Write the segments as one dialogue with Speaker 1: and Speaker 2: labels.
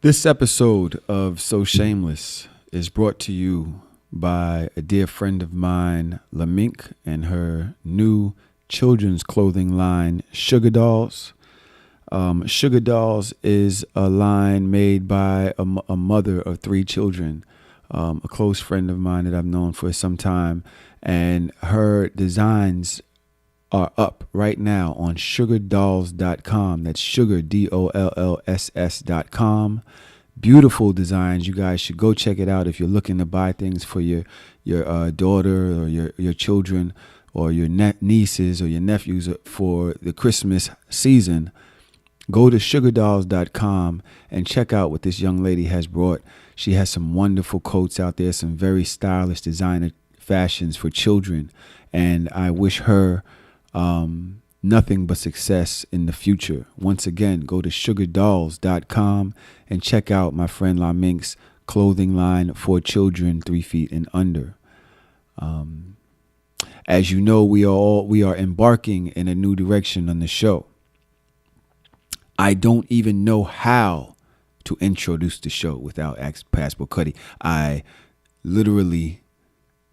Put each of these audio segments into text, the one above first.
Speaker 1: This episode of So Shameless is brought to you by a dear friend of mine, LaMink, and her new children's clothing line, Sugar Dolls. Sugar Dolls is a line made by a mother of three children, a close friend of mine that I've known for some time, and her designs are up right now on sugardolls.com. That's sugar, DOLLSS.com. Beautiful designs. You guys should go check it out if you're looking to buy things for your daughter or your children or your nieces or your nephews for the Christmas season. Go to sugardolls.com and check out what this young lady has brought. She has some wonderful coats out there, some very stylish designer fashions for children, and I wish her nothing but success in the future. Once again, go to sugardolls.com and check out my friend La Mink's clothing line for children 3 feet and under. As you know, we are embarking in a new direction on the show. I don't even know how to introduce the show without Passport Cuddy. I literally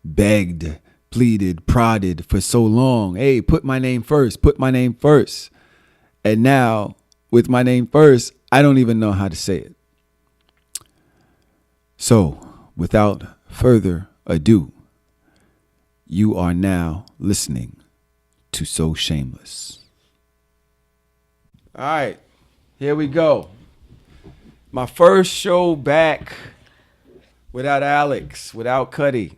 Speaker 1: begged, pleaded, prodded for so long. Hey, put my name first. Put my name first. And now, with my name first, I don't even know how to say it. So, without further ado, you are now listening to So Shameless. All right, here we go. My first show back without Alex, without Cuddy.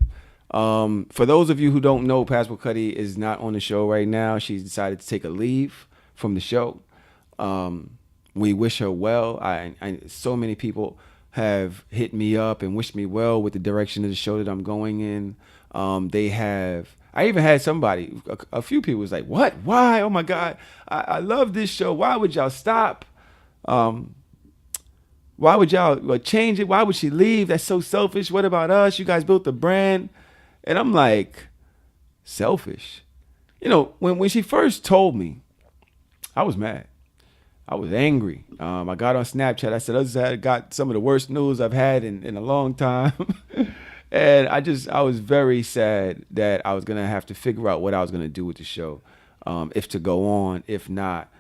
Speaker 1: For those of you who don't know, Passport Cuddy is not on the show right now. She's decided to take a leave from the show. We wish her well. So many people have hit me up and wished me well with the direction of the show that I'm going in. I even had somebody, a few people was like, what? Why? Oh my God. I love this show. Why would y'all stop? Why would y'all change it? Why would she leave? That's so selfish. What about us? You guys built the brand. And I'm like, selfish. You know, when she first told me, I was mad. I was angry. I got on Snapchat. I said, I got some of the worst news I've had in a long time. And I was very sad that I was going to have to figure out what I was going to do with the show. If to go on, if not.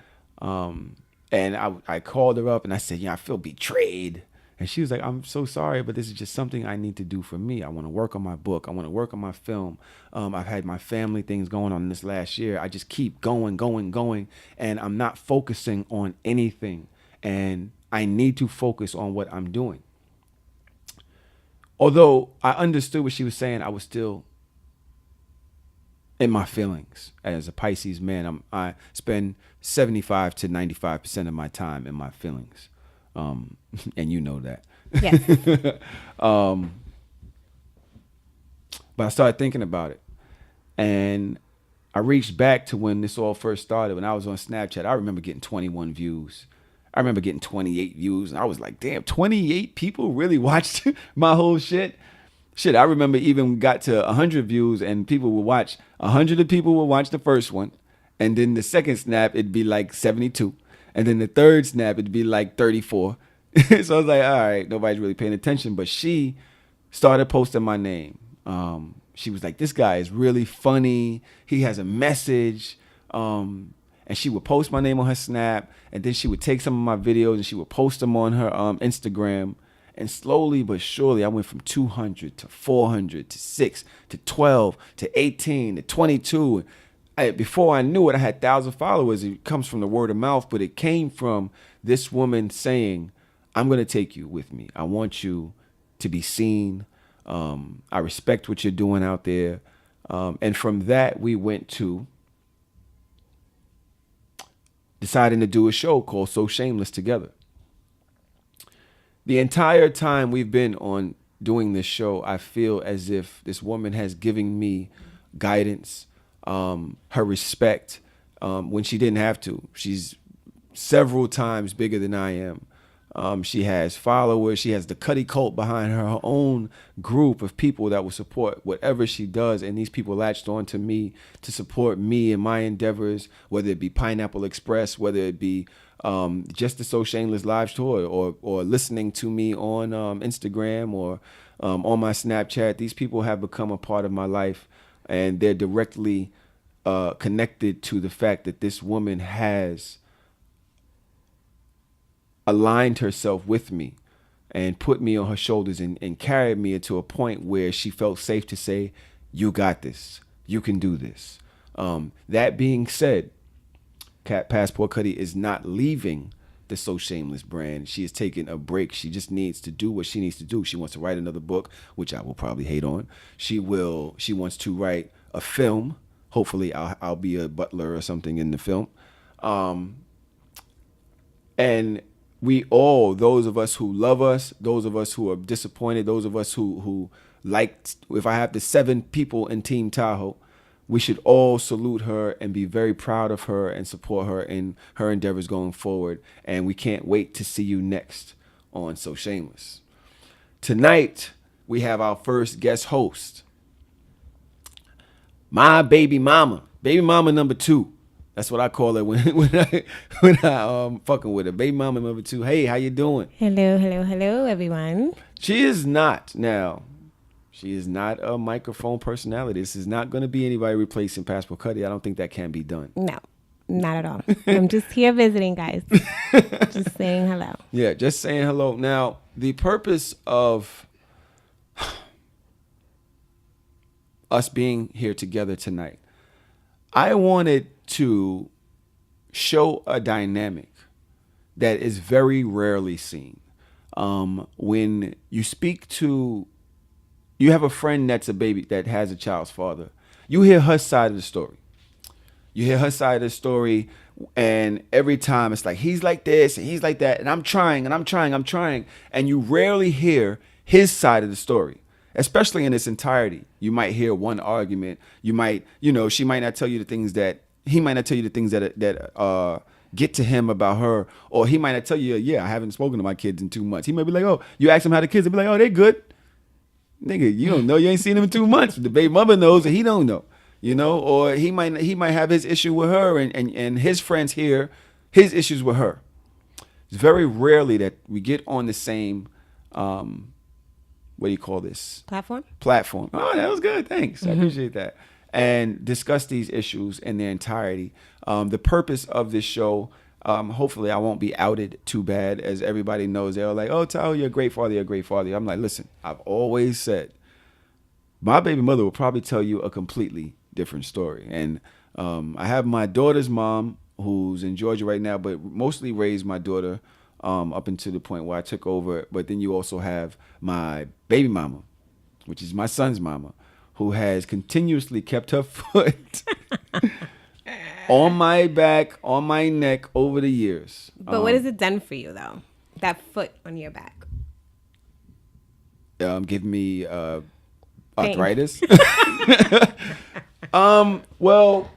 Speaker 1: And I called her up and I said, I feel betrayed. And she was like, I'm so sorry, but this is just something I need to do for me. I want to work on my book. I want to work on my film. I've had my family things going on this last year. I just keep going. And I'm not focusing on anything. And I need to focus on what I'm doing. Although I understood what she was saying, I was still in my feelings. As a Pisces man, I spend 75 to 95% of my time in my feelings. And you know that.
Speaker 2: Yes.
Speaker 1: But I started thinking about it. And I reached back to when this all first started. When I was on Snapchat, I remember getting 21 views. I remember getting 28 views. And I was like, damn, 28 people really watched my whole shit? Shit, I remember even got to 100 views and people would watch. 100 of people would watch the first one. And then the second snap, it'd be like 72. And then the third snap, it'd be like 34. So I was like, all right, nobody's really paying attention. But she started posting my name. She was like, this guy is really funny. He has a message. And she would post my name on her Snap. And then she would take some of my videos and she would post them on her Instagram. And slowly but surely, I went from 200 to 400 to 6 to 12 to 18 to 22. Before I knew it, I had 1,000 followers. It comes from the word of mouth, but it came from this woman saying, I'm going to take you with me. I want you to be seen. I respect what you're doing out there. And from that, we went to deciding to do a show called So Shameless together. The entire time we've been on doing this show, I feel as if this woman has given me guidance, her respect, when she didn't have to. She's several times bigger than I am. She has followers. She has the Cuddy cult behind her own group of people that will support whatever she does. And these people latched on to me to support me in my endeavors, whether it be Pineapple Express, whether it be just the So Shameless live tour, or listening to me on Instagram, or on my Snapchat. These people have become a part of my life, and they're directly connected to the fact that this woman has aligned herself with me and put me on her shoulders, and carried me to a point where she felt safe to say, you got this. You can do this. That being said, Passport Cuddy is not leaving the So Shameless brand. She is taking a break. She just needs to do what she needs to do. She wants to write another book, which I will probably hate on. She wants to write a film. Hopefully I'll be a butler or something in the film. And we all, those of us who love us, those of us who are disappointed, those of us who like, if I have the 7 people in Team Tahoe, we should all salute her and be very proud of her and support her in her endeavors going forward. And we can't wait to see you next on So Shameless. Tonight, we have our first guest host, my baby mama number 2. That's what I call her when I fucking with her. Baby mama number 2. Hey, how you doing?
Speaker 2: Hello, everyone.
Speaker 1: She is not a microphone personality. This is not going to be anybody replacing Passport Cuddy. I don't think that can be done.
Speaker 2: No, not at all. I'm just here visiting, guys. Just saying hello.
Speaker 1: Yeah, just saying hello. Now, the purpose of us being here together tonight, I wanted to show a dynamic that is very rarely seen. When you speak to, you have a friend that's a baby that has a child's father, you hear her side of the story. You hear her side of the story, and every time it's like, he's like this and he's like that, and I'm trying, and you rarely hear his side of the story. Especially in its entirety. You might hear one argument. You might, she might not tell you the things that, he might not tell you the things that get to him about her. Or he might not tell you, yeah, I haven't spoken to my kids in 2 months. He might be like, oh, you ask him how the kids, they'll be like, oh, they good. Nigga, you don't know, you ain't seen them in 2 months. The baby mother knows and he don't know. Or he might have his issue with her, and his friends hear his issues with her. It's very rarely that we get on the same what do you call this? Platform. Oh, that was good. Thanks. I appreciate that. And discuss these issues in their entirety. The purpose of this show, hopefully I won't be outed too bad, as everybody knows. They're like, oh, Tahoe, you're a great father. You're a great father. I'm like, listen, I've always said my baby mother will probably tell you a completely different story. And I have my daughter's mom, who's in Georgia right now, but mostly raised my daughter up until the point where I took over. But then you also have my baby mama, which is my son's mama, who has continuously kept her foot on my back, on my neck over the years.
Speaker 2: But what has it done for you, though? That foot on your back?
Speaker 1: Giving me arthritis. Well,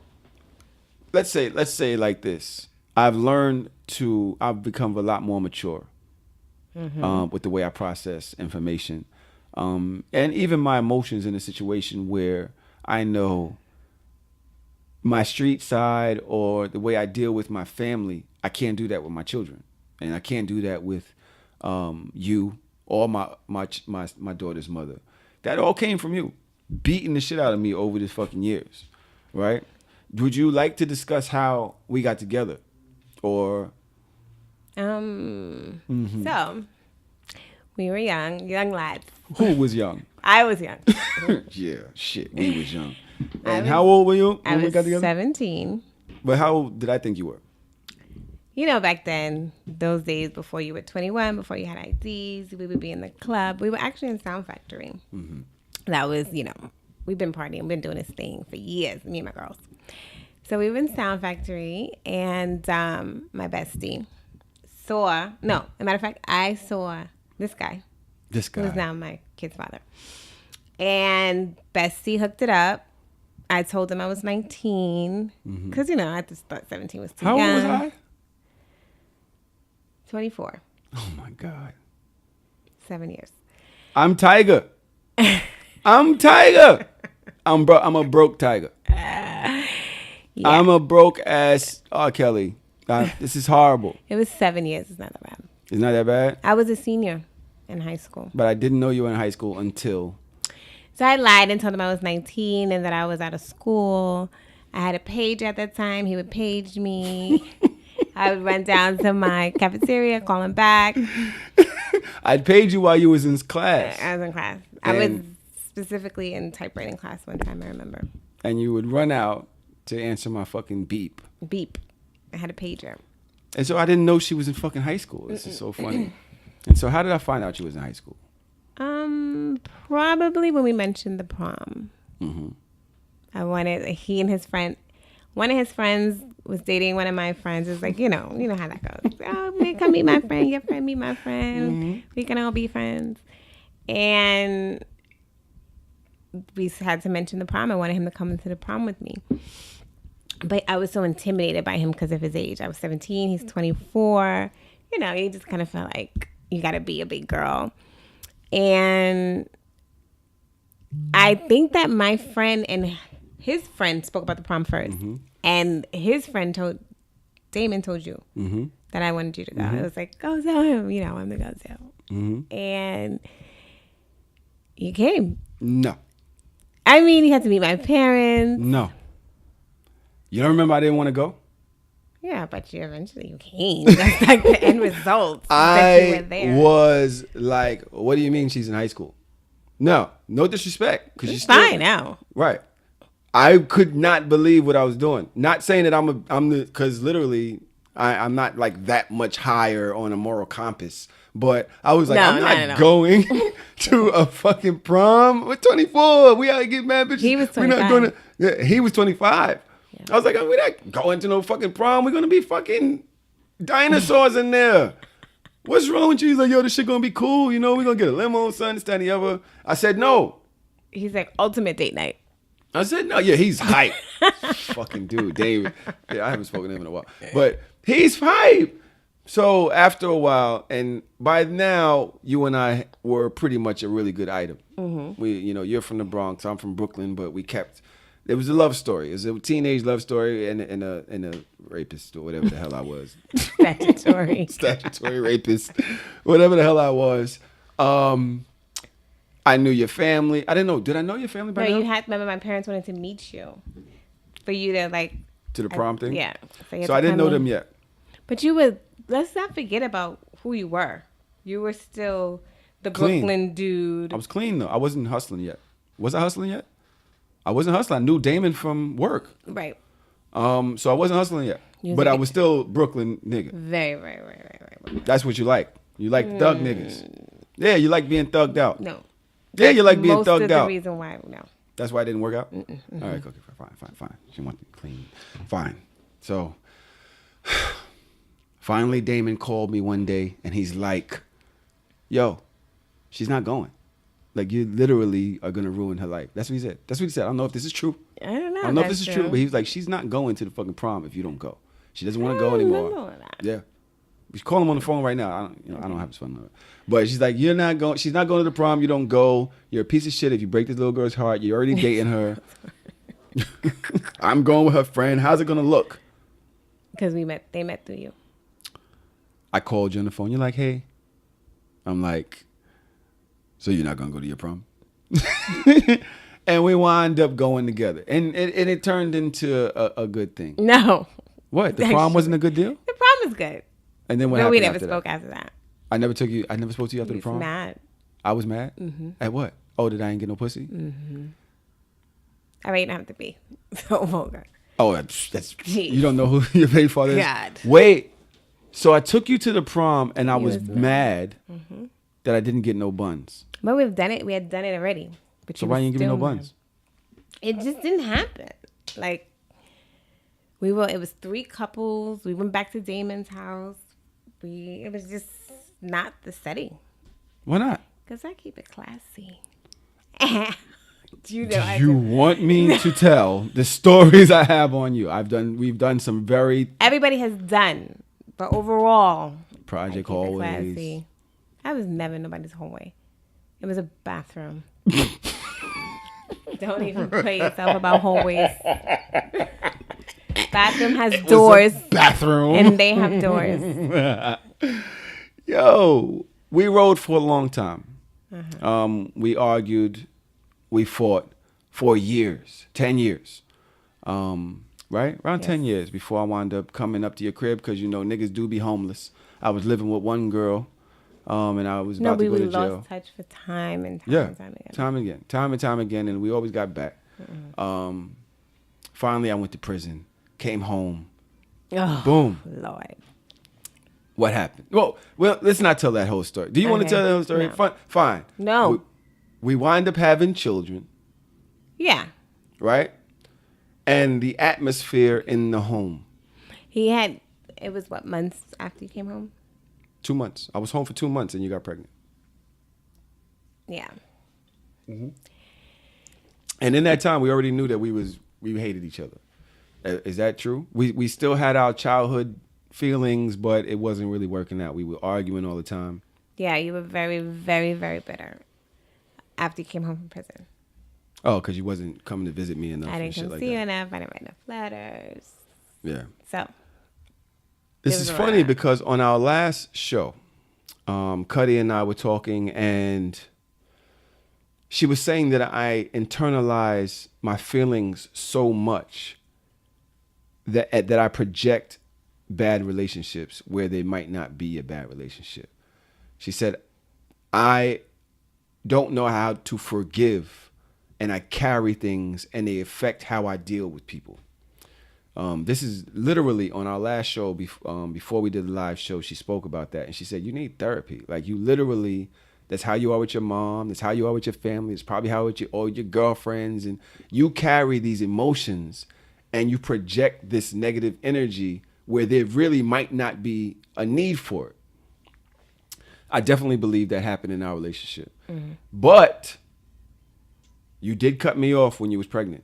Speaker 1: let's say like this. I've become a lot more mature with the way I process information. And even my emotions in a situation where I know my street side or the way I deal with my family, I can't do that with my children. And I can't do that with you or my daughter's mother. That all came from you beating the shit out of me over these fucking years, right? Would you like to discuss how we got together? Or
Speaker 2: So we were young lads.
Speaker 1: Who was young?
Speaker 2: I was young.
Speaker 1: Yeah, shit, we was young. And how old were you when we got together?
Speaker 2: 17.
Speaker 1: But how old did I think you were?
Speaker 2: Back then, those days before you were 21, before you had IDs, we would be in the club. We were actually in Sound Factory. Mm-hmm. That was, we've been partying, been doing this thing for years, me and my girls. So we were in Sound Factory, and my bestie as a matter of fact, I saw this guy. Who is now my kid's father. And bestie hooked it up. I told him I was 19, because, I just thought 17 was too young.
Speaker 1: How old was I?
Speaker 2: 24.
Speaker 1: Oh, my God.
Speaker 2: 7 years.
Speaker 1: I'm Tiger. I'm Tiger. I'm a broke tiger.
Speaker 2: Yeah.
Speaker 1: I'm a broke ass R. Kelly. This is horrible.
Speaker 2: It was 7 years. It's not that bad.
Speaker 1: It's not that bad.
Speaker 2: I was a senior in high school.
Speaker 1: But I didn't know you were in high school until.
Speaker 2: So I lied and told him I was 19 and that I was out of school. I had a pager at that time. He would page me. I would run down to my cafeteria, call him back.
Speaker 1: I'd paid you while you was in class.
Speaker 2: I was in class. I was specifically in typewriting class one time, I remember.
Speaker 1: And you would run out to answer my fucking beep.
Speaker 2: Beep. I had a pager.
Speaker 1: And so I didn't know she was in fucking high school. This is so funny. And so how did I find out she was in high school?
Speaker 2: Probably when we mentioned the prom.
Speaker 1: Mm-hmm.
Speaker 2: He and his friend, one of his friends was dating one of my friends. It's like, you know how that goes. Oh, man, come meet my friend. Your friend meet my friend.
Speaker 1: Mm-hmm.
Speaker 2: We can all be friends. And we had to mention the prom. I wanted him to come into the prom with me. But I was so intimidated by him because of his age. I was 17. He's 24. You just kind of felt like you got to be a big girl. And I think that my friend and his friend spoke about the prom first. Mm-hmm. And his friend Damon told you mm-hmm. that I wanted you to go. Mm-hmm. It was like, go tell him, I'm the go tell. Mm-hmm. And you came.
Speaker 1: No.
Speaker 2: I mean, you had to meet my parents.
Speaker 1: No. You don't remember I didn't want to go?
Speaker 2: Yeah, but you came. That's like the end result.
Speaker 1: I was like, what do you mean she's in high school? No disrespect. Because she's
Speaker 2: fine now.
Speaker 1: Right. I could not believe what I was doing. Not saying that because literally I'm not like that much higher on a moral compass. But I was like, I'm not going to a fucking prom. We're 24. We gotta get mad bitches.
Speaker 2: He was 25.
Speaker 1: We're not going to. Yeah, he was 25. Yeah. I was like, we're not going to no fucking prom. We're gonna be fucking dinosaurs in there. What's wrong with you? He's like, yo, this shit gonna be cool. We're gonna get a limo, son, this, that, and the other. I said no.
Speaker 2: He's like, ultimate date night.
Speaker 1: I said no. Yeah, he's hype. Fucking dude, David. Yeah, I haven't spoken to him in a while, but he's hype. So after a while, and by now, you and I were pretty much a really good item. Mm-hmm. You're from the Bronx, I'm from Brooklyn, but it was a love story. It was a teenage love story and a rapist or whatever the hell I was. Statutory rapist, whatever the hell I was. I knew your family. I didn't know. Did I know your family by now?
Speaker 2: No, remember my parents wanted to meet you for you to like.
Speaker 1: To the prom thing?
Speaker 2: Yeah.
Speaker 1: So I didn't know them yet.
Speaker 2: But you were. Let's not forget about who you were. You were still the clean. Brooklyn dude.
Speaker 1: I was clean though. I wasn't hustling yet. Was I hustling yet? I wasn't hustling. I knew Damon from work.
Speaker 2: Right.
Speaker 1: So I wasn't hustling yet. But I was still Brooklyn nigga.
Speaker 2: Very, very, very, very, very.
Speaker 1: That's what you like. You like thug niggas. Yeah, you like being thugged out.
Speaker 2: No.
Speaker 1: Yeah, you like being thugged out.
Speaker 2: Most of the reason why, no.
Speaker 1: That's why it didn't work out? Mm-mm. All right, okay, fine. She wanted clean. Fine. So, finally, Damon called me one day, and he's like, yo, she's not going. Like, you literally are going to ruin her life. That's what he said. I don't know if this is true.
Speaker 2: I don't know.
Speaker 1: I don't know if this is true, but he was like, she's not going to the fucking prom if you don't go. She doesn't want to go anymore. Yeah. We should call him on the phone right now. I don't have his phone number. But she's like, she's not going to the prom. You don't go. You're a piece of shit if you break this little girl's heart. You're already dating her. I'm going with her friend. How's it going to look?
Speaker 2: Because they met through you.
Speaker 1: I called you on the phone. You're like, hey. I'm like, so you're not going to go to your prom? And we wind up going together. And it turned into a good thing.
Speaker 2: No.
Speaker 1: What? The prom wasn't a good deal?
Speaker 2: The prom was good.
Speaker 1: And then what happened?
Speaker 2: We never spoke after that.
Speaker 1: I never spoke to you after the prom?
Speaker 2: Mad.
Speaker 1: I was mad? Mm-hmm. At what? Oh, did I ain't get no pussy?
Speaker 2: Mm-hmm. I didn't have to be so vulgar.
Speaker 1: Oh, that's you don't know who your baby father is?
Speaker 2: God.
Speaker 1: Wait. So I took you to the prom and I was mad that I didn't get no buns.
Speaker 2: But we've done it. We had done it already. But
Speaker 1: so why you didn't give me no buns?
Speaker 2: It just didn't happen. Like, it was 3 couples. We went back to Damon's house. It was just not the setting.
Speaker 1: Why not?
Speaker 2: Because I keep it classy.
Speaker 1: Do you want me to tell the stories I have on you? We've done some very...
Speaker 2: Everybody has done. But overall...
Speaker 1: Project Hallways.
Speaker 2: I was never in nobody's hallway. It was a bathroom. Don't even play yourself about hallways. Bathroom has
Speaker 1: It was a
Speaker 2: doors.
Speaker 1: bathroom.
Speaker 2: And they have doors.
Speaker 1: Yo, we rode for a long time. We argued, we fought for years, 10 years. Right? Around 10 years before I wound up coming up to your crib because, niggas do be homeless. I was living with one girl, and I was about to go to jail.
Speaker 2: We lost touch for time and time
Speaker 1: Yeah,
Speaker 2: and time again.
Speaker 1: time and time again, and we always got back. Finally, I went to prison, came home.
Speaker 2: Oh,
Speaker 1: Boom.
Speaker 2: Lord.
Speaker 1: What happened? Well, let's not tell that whole story. Do you want to tell that whole story?
Speaker 2: No.
Speaker 1: Fine.
Speaker 2: No.
Speaker 1: We wind up having children.
Speaker 2: Yeah.
Speaker 1: Right? And the atmosphere in the home.
Speaker 2: It was what, months after you came home?
Speaker 1: 2 months. I was home for 2 months and you got pregnant.
Speaker 2: Yeah.
Speaker 1: Mm-hmm. And in that time, we already knew that we hated each other. Is that true? We still had our childhood feelings, but it wasn't really working out. We were arguing all the time.
Speaker 2: Yeah, you were very, very, very bitter after you came home from prison.
Speaker 1: Oh, because you wasn't coming to visit me enough.
Speaker 2: I didn't
Speaker 1: and
Speaker 2: come
Speaker 1: shit
Speaker 2: see
Speaker 1: like
Speaker 2: you
Speaker 1: that.
Speaker 2: enough. I didn't write enough letters.
Speaker 1: Yeah.
Speaker 2: So.
Speaker 1: This is funny because on our last show, Cuddy and I were talking, and she was saying that I internalize my feelings so much that I project bad relationships where there might not be a bad relationship. She said, I don't know how to forgive, and I carry things and they affect how I deal with people. This is literally on our last show before we did the live show. She spoke about that, and she said, you need therapy. Like, you literally, that's how you are with your mom. That's how you are with your family. It's probably how with all your girlfriends, and you carry these emotions and you project this negative energy where there really might not be a need for it. I definitely believe that happened in our relationship. Mm-hmm. But you did cut me off when you was pregnant.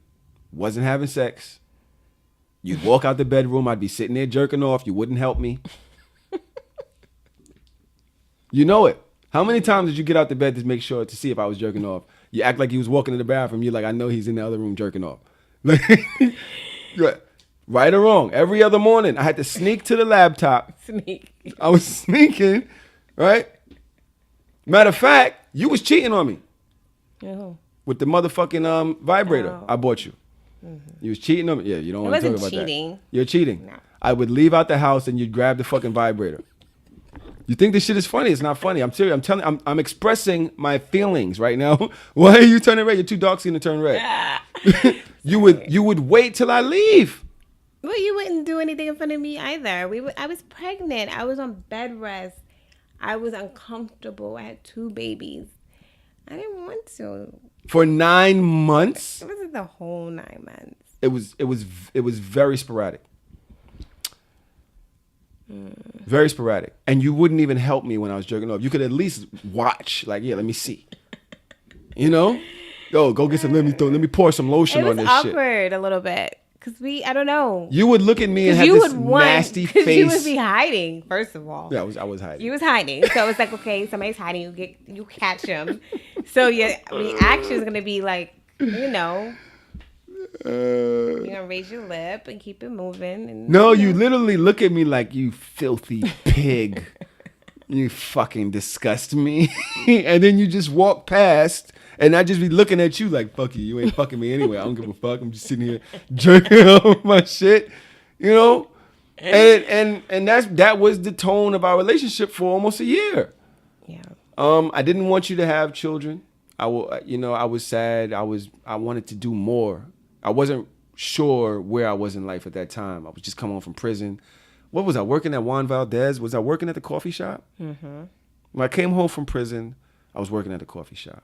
Speaker 1: Wasn't having sex. You'd walk out the bedroom. I'd be sitting there jerking off. You wouldn't help me. You know it. How many times did you get out the bed to make sure to see if I was jerking off? You act like you was walking in the bathroom. You're like, I know he's in the other room jerking off. Right or wrong, every other morning I had to sneak to the laptop. I was sneaking, right? Matter of fact, you was cheating on me with the motherfucking vibrator I bought you. Mm-hmm. You was cheating on me. Yeah, you don't want to talk about
Speaker 2: cheating.
Speaker 1: That. You're cheating.
Speaker 2: No.
Speaker 1: I would leave out the house and you'd grab the fucking vibrator. You think this shit is funny? It's not funny. I'm serious. I'm expressing my feelings right now. Why are you turning red? You're too dark skin to turn red. You would wait till I leave.
Speaker 2: Well, you wouldn't do anything in front of me either. I was pregnant. I was on bed rest. I was uncomfortable. I had 2 babies. I didn't want to.
Speaker 1: For 9 months?
Speaker 2: It wasn't the whole 9 months.
Speaker 1: It was very sporadic. Very sporadic. And you wouldn't even help me when I was jerking off. You could at least watch. Like, yeah, let me see. You know? Yo, go get some, let me pour some lotion on this shit.
Speaker 2: It was awkward a little bit. Because I don't know.
Speaker 1: You would look at me and have this nasty face.
Speaker 2: You would be hiding, first of all.
Speaker 1: Yeah, I was hiding.
Speaker 2: You was hiding. So it's like, okay, somebody's hiding. You catch them. So your reaction is going to be like, you're going to raise your lip and keep it moving. And,
Speaker 1: no, you literally look at me like, you filthy pig. You fucking disgust me. And then you just walk past. And I just be looking at you like, fuck you. You ain't fucking me anyway. I don't give a fuck. I'm just sitting here jerking off my shit, you know? And that was the tone of our relationship for almost a year.
Speaker 2: Yeah.
Speaker 1: I didn't want you to have children. I was sad. I wanted to do more. I wasn't sure where I was in life at that time. I was just coming home from prison. What was I working at Juan Valdez? Was I working at the coffee shop? Mm-hmm. When I came home from prison, I was working at the coffee shop.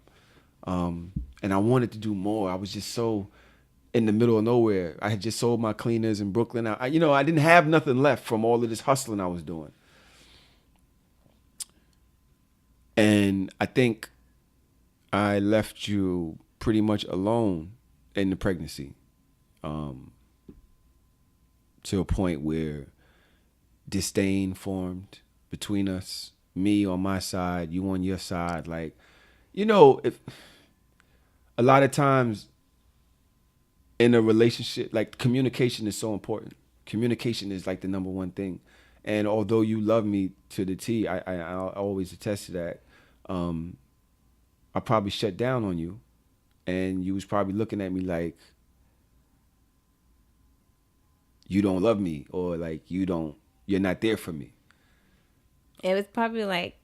Speaker 1: And I wanted to do more. I was just so in the middle of nowhere. I had just sold my cleaners in Brooklyn. I didn't have nothing left from all of this hustling I was doing. And I think I left you pretty much alone in the pregnancy, to a point where disdain formed between us, me on my side, you on your side. Like, if a lot of times in a relationship, like, communication is so important. Communication is like the number one thing. And although you love me to the T, I always attest to that. I probably shut down on you, and you was probably looking at me like you don't love me, or like you're not there for me.
Speaker 2: It was probably like,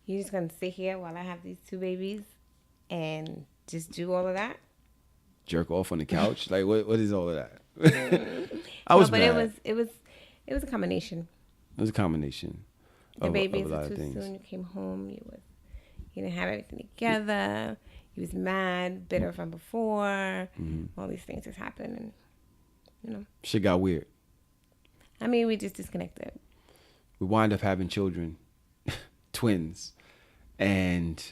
Speaker 2: you're just going to sit here while I have these two babies and just do all of that?
Speaker 1: Jerk off on the couch? Like, what is all of that? I was
Speaker 2: but
Speaker 1: mad.
Speaker 2: it was a combination.
Speaker 1: It was a combination
Speaker 2: The
Speaker 1: of
Speaker 2: babies
Speaker 1: a
Speaker 2: were
Speaker 1: lot
Speaker 2: too
Speaker 1: of things.
Speaker 2: soon. You came home. You didn't have everything together. You was mad, bitter from before. All these things just happened, and
Speaker 1: Shit got weird.
Speaker 2: I mean, we just disconnected.
Speaker 1: We wind up having children, twins, and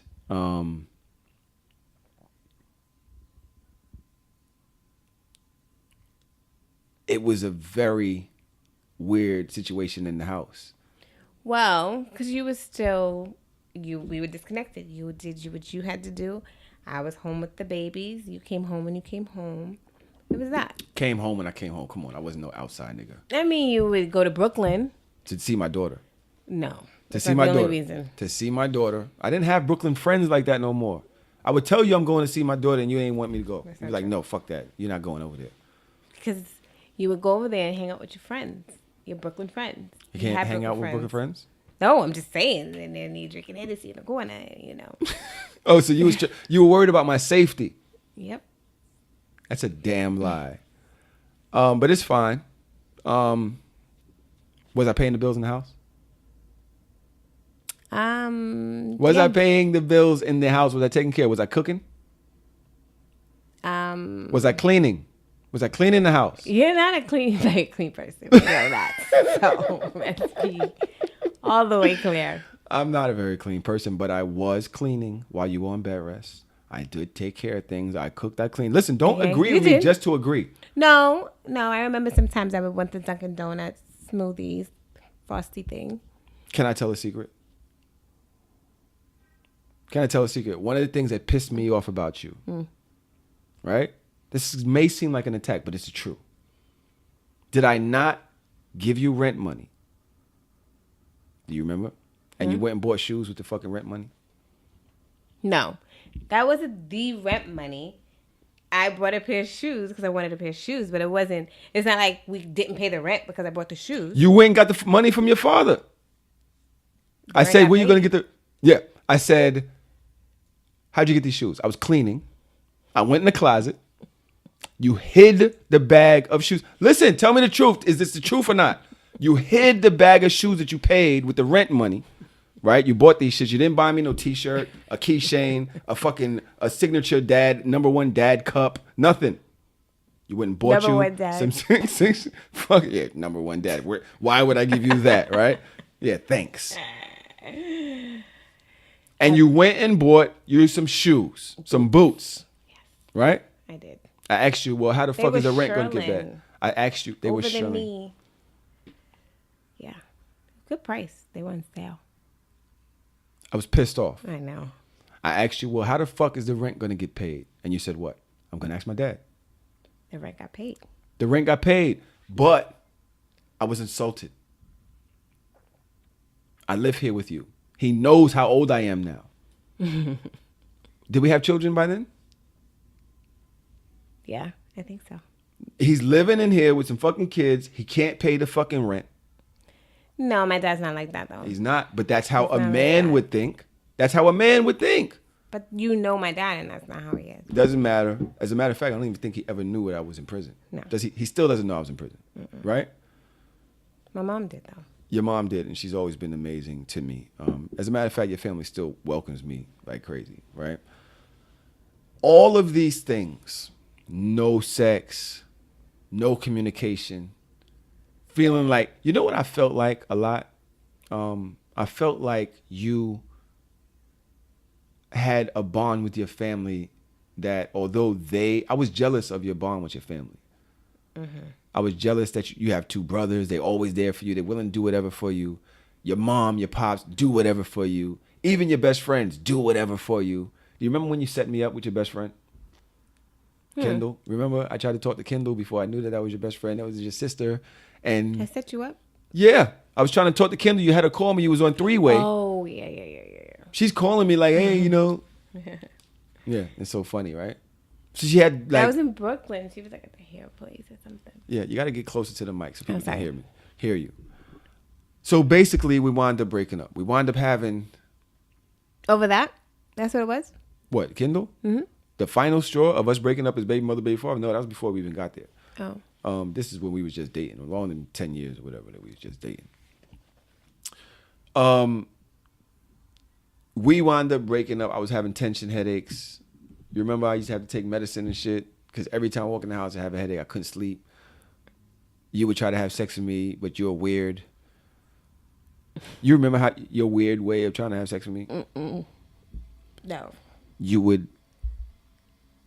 Speaker 1: it was a very weird situation in the house.
Speaker 2: Well, because you was still we were disconnected. You did what you had to do. I was home with the babies. You came home when you came home. It was that.
Speaker 1: Came home when I came home. Come on, I wasn't no outside nigga.
Speaker 2: I mean, you would go to Brooklyn.
Speaker 1: To see my daughter.
Speaker 2: No.
Speaker 1: To
Speaker 2: That's
Speaker 1: see
Speaker 2: not
Speaker 1: my
Speaker 2: the only
Speaker 1: daughter.
Speaker 2: reason.
Speaker 1: To see my daughter. I didn't have Brooklyn friends like that no more. I would tell you I'm going to see my daughter and you ain't want me to go. You'd be like, no, fuck that. You're not going over there.
Speaker 2: Because you would go over there and hang out with your friends, your Brooklyn friends.
Speaker 1: You can't
Speaker 2: have
Speaker 1: hang out with Brooklyn friends?
Speaker 2: No, I'm just saying. And then you drinking Hennessy in the corner,
Speaker 1: Oh, so you were worried about my safety.
Speaker 2: Yep.
Speaker 1: That's a damn lie. But it's fine. Was I paying the bills in the house? Was
Speaker 2: yeah.
Speaker 1: I paying the bills in the house? Was I taking care? Was I cooking? Was I cleaning? Was I cleaning the house?
Speaker 2: You're not a very clean person. We know that. So let's be all the way clear.
Speaker 1: I'm not a very clean person, but I was cleaning while you were on bed rest. I did take care of things. I cooked, I cleaned. Listen, don't
Speaker 2: Okay,
Speaker 1: agree
Speaker 2: you
Speaker 1: with me
Speaker 2: did.
Speaker 1: just to agree.
Speaker 2: No. I remember sometimes I would want the Dunkin' Donuts smoothies, frosty thing.
Speaker 1: Can I tell a secret? Can I tell a secret? One of the things that pissed me off about you, right? This may seem like an attack, but it's the truth. Did I not give you rent money? Do you remember? And you went and bought shoes with the fucking rent money?
Speaker 2: No, that wasn't the rent money. I bought a pair of shoes because I wanted a pair of shoes, but it's not like we didn't pay the rent because I bought the shoes.
Speaker 1: You went and got the money from your father. I
Speaker 2: rent
Speaker 1: said,
Speaker 2: got
Speaker 1: where you going to
Speaker 2: paid?
Speaker 1: get Yeah. I said, how'd you get these shoes? I was cleaning. I went in the closet. You hid the bag of shoes. Listen, tell me the truth. Is this the truth or not? You hid the bag of shoes that you paid with the rent money, right? You bought these shits. You didn't buy me no t-shirt, a keychain, a signature #1 dad cup, nothing. You went and bought
Speaker 2: Number one dad.
Speaker 1: some fuck yeah, #1 dad. Why would I give you that, right? Yeah, thanks. And you went and bought you some shoes, some boots, right?
Speaker 2: I did.
Speaker 1: I asked you, well, how the fuck
Speaker 2: were
Speaker 1: is the rent going to get back?
Speaker 2: Sherlin.
Speaker 1: I asked you, they were
Speaker 2: Over the
Speaker 1: showing.
Speaker 2: knee. Yeah. Good price. They were on sale.
Speaker 1: I was pissed off.
Speaker 2: I know.
Speaker 1: I asked you, well, how the fuck is the rent going to get paid? And you said what? I'm going to ask my dad.
Speaker 2: The rent got paid.
Speaker 1: The rent got paid, but I was insulted. I live here with you. He knows how old I am now. Did we have children by then?
Speaker 2: Yeah, I think so.
Speaker 1: He's living in here with some fucking kids. He can't pay the fucking rent.
Speaker 2: No, my dad's not like that though.
Speaker 1: He's not, but that's how
Speaker 2: He's
Speaker 1: a
Speaker 2: not like
Speaker 1: man
Speaker 2: that.
Speaker 1: would think. That's how a man would think.
Speaker 2: But you know my dad, and that's not how he is.
Speaker 1: Doesn't matter. As a matter of fact, I don't even think he ever knew that I was in prison.
Speaker 2: No.
Speaker 1: Does he? He still doesn't know I was in prison, right?
Speaker 2: My mom did though.
Speaker 1: Your mom did, and she's always been amazing to me. As a matter of fact, your family still welcomes me like crazy, right? All of these things, no sex, no communication, feeling like, you know what I felt like a lot? I felt like you had a bond with your family that although I was jealous of your bond with your family. I was jealous that you have two brothers. They're always there for you. They're willing to do whatever for you. Your mom, your pops do whatever for you. Even your best friends do whatever for you. Do you remember when you set me up with your best friend? Kendall. Remember, I tried to talk to Kendall before I knew that was your best friend. That was your sister. And
Speaker 2: I set you up.
Speaker 1: yeah, I was trying to talk to Kendall. You had to call me. You was on three-way.
Speaker 2: Oh, yeah.
Speaker 1: She's calling me like, hey, Yeah, it's so funny, right? So she had like.
Speaker 2: That was in Brooklyn. She was like at the hair place or something.
Speaker 1: Yeah, you got to get closer to the mic so people can
Speaker 2: sorry.
Speaker 1: hear you. So basically, we wound up breaking up. We wound up having.
Speaker 2: Over that? That's what it was?
Speaker 1: What, Kendall? Mm-hmm. The final straw of us breaking up as baby mother, baby father? No, that was before we even got there.
Speaker 2: Oh.
Speaker 1: This is when we was just dating. Longer than 10 years or whatever that we was just dating. We wound up breaking up. I was having tension headaches. You remember I used to have to take medicine and shit? Because every time I walk in the house, I have a headache. I couldn't sleep. You would try to have sex with me, but you're weird. You remember how your weird way of trying to have sex with me?
Speaker 2: Mm-mm. No.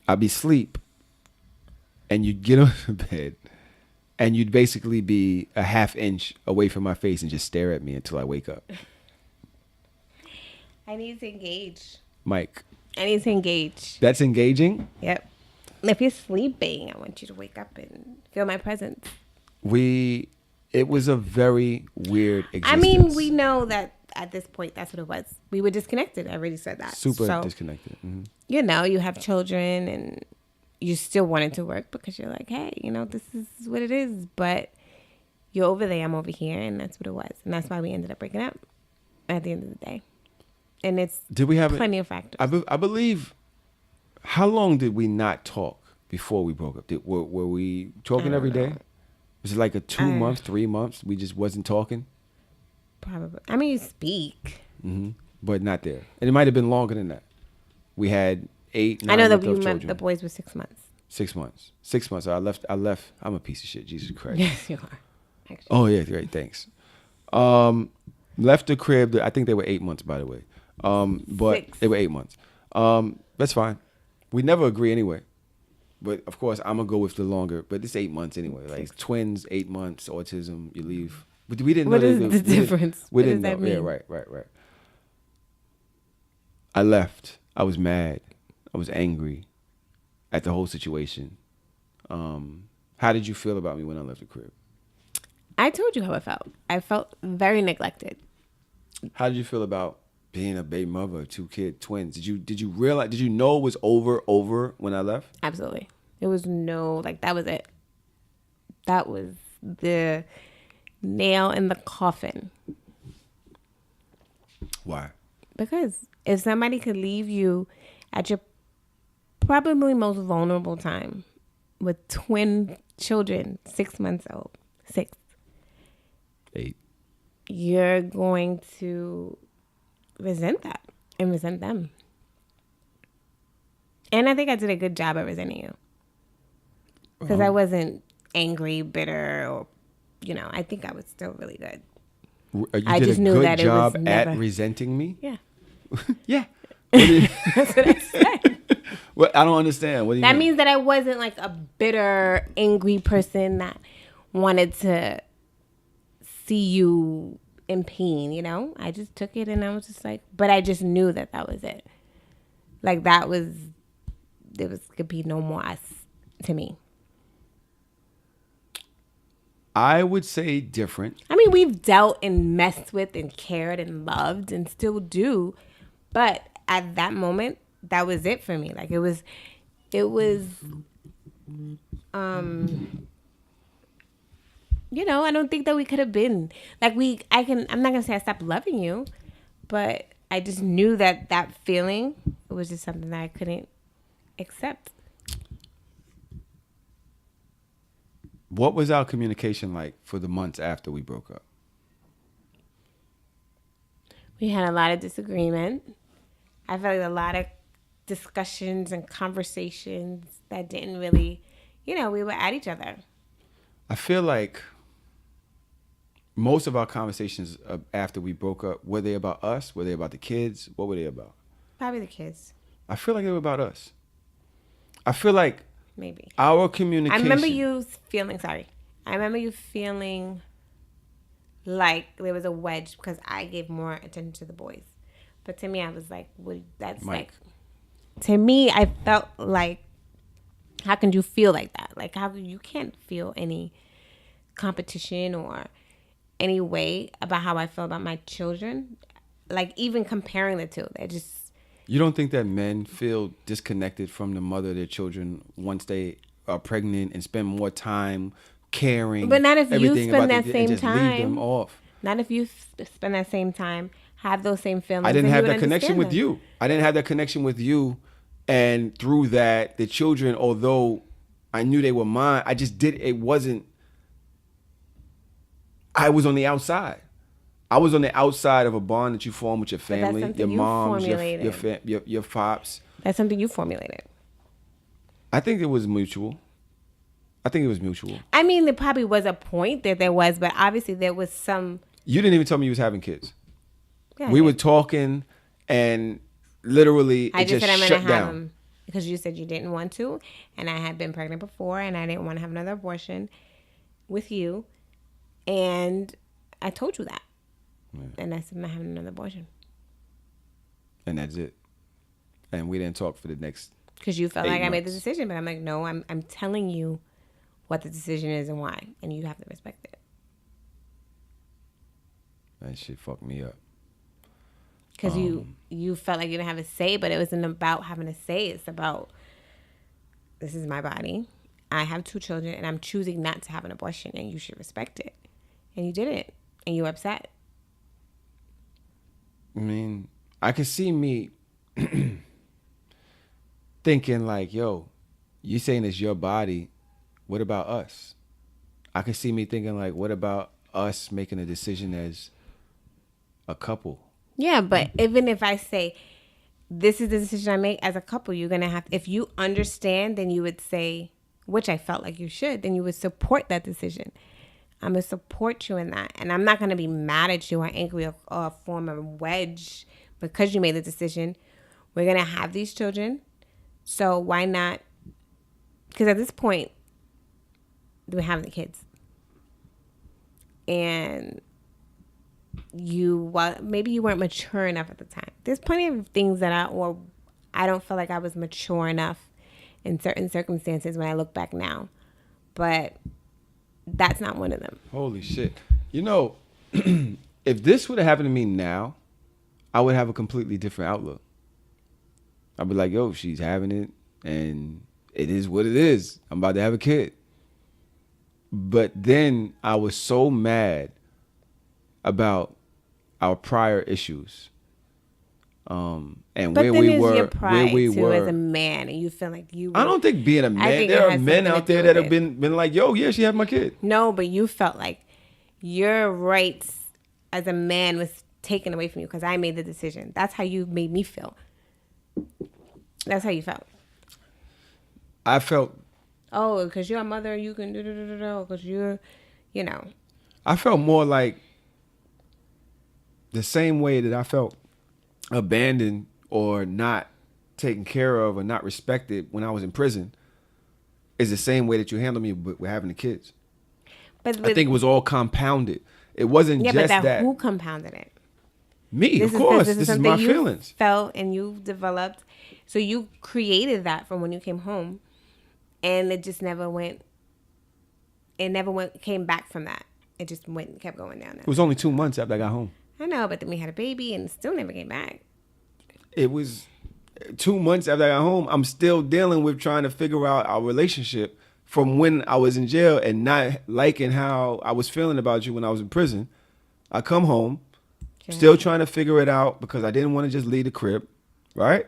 Speaker 1: I'd be asleep, and you'd get on the bed, and you'd basically be a half inch away from my face and just stare at me until I wake up.
Speaker 2: I need to engage.
Speaker 1: Mike.
Speaker 2: I need to engage.
Speaker 1: That's engaging?
Speaker 2: Yep. If you're sleeping, I want you to wake up and feel my presence.
Speaker 1: It was a very weird existence.
Speaker 2: I mean, we know that at this point, that's what it was. We were disconnected. I already said that.
Speaker 1: Super disconnected. Mm-hmm.
Speaker 2: You have children and you still wanted to work because you're like, hey, this is what it is. But you're over there, I'm over here. And that's what it was. And that's why we ended up breaking up at the end of the day. And it's plenty of factors.
Speaker 1: I believe, how long did we not talk before we broke up? Were we talking every day? Was it like a 2 months, 3 months? We just wasn't talking?
Speaker 2: Probably. I mean, you speak.
Speaker 1: Mm-hmm. But not there. And it might have been longer than that. We had 8, 9
Speaker 2: I know that
Speaker 1: months
Speaker 2: you
Speaker 1: of
Speaker 2: meant
Speaker 1: children.
Speaker 2: the boys were 6 months.
Speaker 1: 6 months. 6 months. I left. I'm a piece of shit. Jesus Christ.
Speaker 2: Yes, you are. Actually.
Speaker 1: Oh, yeah. Great. Thanks. Left the crib. I think they were 8 months, by the way. But
Speaker 2: 6.
Speaker 1: They were 8 months. That's fine. We never agree anyway. But of course, I'm gonna go with the longer. But it's 8 months anyway. Like
Speaker 2: 6.
Speaker 1: Twins, 8 months, autism, you leave. But we didn't
Speaker 2: What
Speaker 1: know
Speaker 2: is the difference?
Speaker 1: We
Speaker 2: What
Speaker 1: didn't
Speaker 2: does
Speaker 1: know.
Speaker 2: that mean?
Speaker 1: Yeah, right. I left. I was mad. I was angry at the whole situation. How did you feel about me when I left the crib?
Speaker 2: I told you how I felt. I felt very neglected.
Speaker 1: How did you feel about being a baby mother of 2 twins? Did you realize? Did you know it was over when I left?
Speaker 2: Absolutely. It was that was it. That was the nail in the coffin.
Speaker 1: Why?
Speaker 2: Because if somebody could leave you at your probably most vulnerable time with twin children, 6 months old, 6,
Speaker 1: 8.
Speaker 2: you're going to resent that and resent them. And I think I did a good job at resenting you. Because I wasn't angry, bitter, or, I think I was still really good.
Speaker 1: You
Speaker 2: I
Speaker 1: did
Speaker 2: just
Speaker 1: a
Speaker 2: knew
Speaker 1: good
Speaker 2: that it was
Speaker 1: job
Speaker 2: never-
Speaker 1: at resenting me?
Speaker 2: Yeah.
Speaker 1: Yeah.
Speaker 2: That's what I said.
Speaker 1: Well, I don't understand. What do you
Speaker 2: That
Speaker 1: mean?
Speaker 2: means that I wasn't like a bitter, angry person that wanted to see you in pain, I just took it and I was just like, but I just knew that was it. Like could be no more us to me.
Speaker 1: I would say different.
Speaker 2: I mean, we've dealt and messed with and cared and loved and still do. But at that moment, that was it for me. Like it was I don't think that we could have been like I'm not gonna say I stopped loving you, but I just knew that feeling, it was just something that I couldn't accept.
Speaker 1: What was our communication like for the months after we broke up?
Speaker 2: We had a lot of disagreement. I felt like a lot of discussions and conversations that didn't really, we were at each other.
Speaker 1: I feel like most of our conversations after we broke up, were they about us? Were they about the kids? What were they about?
Speaker 2: Probably the kids.
Speaker 1: I feel like they were about us. I feel like
Speaker 2: maybe
Speaker 1: our communication.
Speaker 2: I remember you feeling like there was a wedge because I gave more attention to the boys. But to me, I was like, to me, I felt like How can you feel like that? Like, how you can't feel any competition or any way about how I feel about my children. Like, even comparing the two, they just.
Speaker 1: You don't think that men feel disconnected from the mother of their children once they are pregnant and spend more time caring?
Speaker 2: But not if you
Speaker 1: everything
Speaker 2: spend
Speaker 1: about
Speaker 2: that
Speaker 1: them
Speaker 2: same
Speaker 1: and just leave them
Speaker 2: time.
Speaker 1: off.
Speaker 2: Not if you spend that same time, have those same feelings.
Speaker 1: I didn't
Speaker 2: then
Speaker 1: have
Speaker 2: you would
Speaker 1: that connection
Speaker 2: understand
Speaker 1: with
Speaker 2: them.
Speaker 1: you. I didn't have that connection with you. And through that, the children, although I knew they were mine, I just did, it wasn't, I was on the outside. I was on the outside of a bond that you form with your
Speaker 2: that's
Speaker 1: family,
Speaker 2: something
Speaker 1: your
Speaker 2: you
Speaker 1: moms,
Speaker 2: formulated.
Speaker 1: your pops.
Speaker 2: That's something you formulated.
Speaker 1: I think it was mutual.
Speaker 2: I mean, there probably was a point that there was, but obviously there was some.
Speaker 1: You didn't even tell me you was having kids.
Speaker 2: Yeah,
Speaker 1: We were talking and literally
Speaker 2: I
Speaker 1: it
Speaker 2: just
Speaker 1: just
Speaker 2: said I'm
Speaker 1: shut
Speaker 2: gonna have
Speaker 1: down.
Speaker 2: them because you said you didn't want to, and I had been pregnant before, and I didn't want to have another abortion with you, and I told you that, and I said I'm not having another abortion
Speaker 1: And that's it. And we didn't talk for the next
Speaker 2: because you felt
Speaker 1: 8
Speaker 2: like I made the
Speaker 1: months.
Speaker 2: decision, but I'm like, no, I'm telling you what the decision is and why, and you have to respect it.
Speaker 1: That shit fucked me up.
Speaker 2: Because you felt like you didn't have a say, but it wasn't about having a say. It's about, this is my body. I have 2 children, and I'm choosing not to have an abortion, and you should respect it. And you didn't, and you were upset.
Speaker 1: I mean, I can see me thinking like, yo, you saying it's your body. What about us? I can see me thinking like, what about us making a decision as a couple?
Speaker 2: Yeah, but even if I say, this is the decision I make as a couple, you're going to have, if you understand, then you would say, which I felt like you should, then you would support that decision. I'm going to support you in that. And I'm not going to be mad at you or angry or form a wedge because you made the decision. We're going to have these children. So why not? Because at this point, we're having the kids. And maybe you weren't mature enough at the time. There's plenty of things that I don't feel like I was mature enough in certain circumstances when I look back now. But that's not one of them.
Speaker 1: Holy shit. You know, if this would have happened to me now, I would have a completely different outlook. I'd be like, yo, she's having it and it is what it is. I'm about to have a kid. But then I was so mad about our prior issues. And
Speaker 2: But
Speaker 1: where
Speaker 2: then
Speaker 1: we
Speaker 2: there's
Speaker 1: were,
Speaker 2: your pride
Speaker 1: where we
Speaker 2: too
Speaker 1: were.
Speaker 2: as a man, and you feel like you.
Speaker 1: I don't think being a man.
Speaker 2: think
Speaker 1: There
Speaker 2: it
Speaker 1: are
Speaker 2: has
Speaker 1: men
Speaker 2: something to
Speaker 1: out there
Speaker 2: do
Speaker 1: that
Speaker 2: with
Speaker 1: have been like, yo, yeah, she had my kid.
Speaker 2: No, but you felt like your rights as a man was taken away from you because I made the decision. That's how you made me feel. That's how you felt.
Speaker 1: I felt
Speaker 2: Oh, because you're a mother, you can do because you're, you know.
Speaker 1: I felt more like the same way that I felt abandoned or not taken care of or not respected when I was in prison is the same way that you handle me with having the kids.
Speaker 2: But
Speaker 1: I think it was all compounded. It wasn't
Speaker 2: yeah,
Speaker 1: just
Speaker 2: but
Speaker 1: that.
Speaker 2: who compounded it?
Speaker 1: Me, of course. This is
Speaker 2: something
Speaker 1: my
Speaker 2: you
Speaker 1: feelings.
Speaker 2: felt and you developed. So you created that from when you came home, and it just never went. It never came back from that. It just kept going down
Speaker 1: It was only 2 months after I got home.
Speaker 2: I know, but then we had a baby and it still never came back.
Speaker 1: It was 2 months after I got home. I'm still dealing with trying to figure out our relationship from when I was in jail and not liking how I was feeling about you when I was in prison. I come home, still trying to figure it out because I didn't want to just leave the crib, right?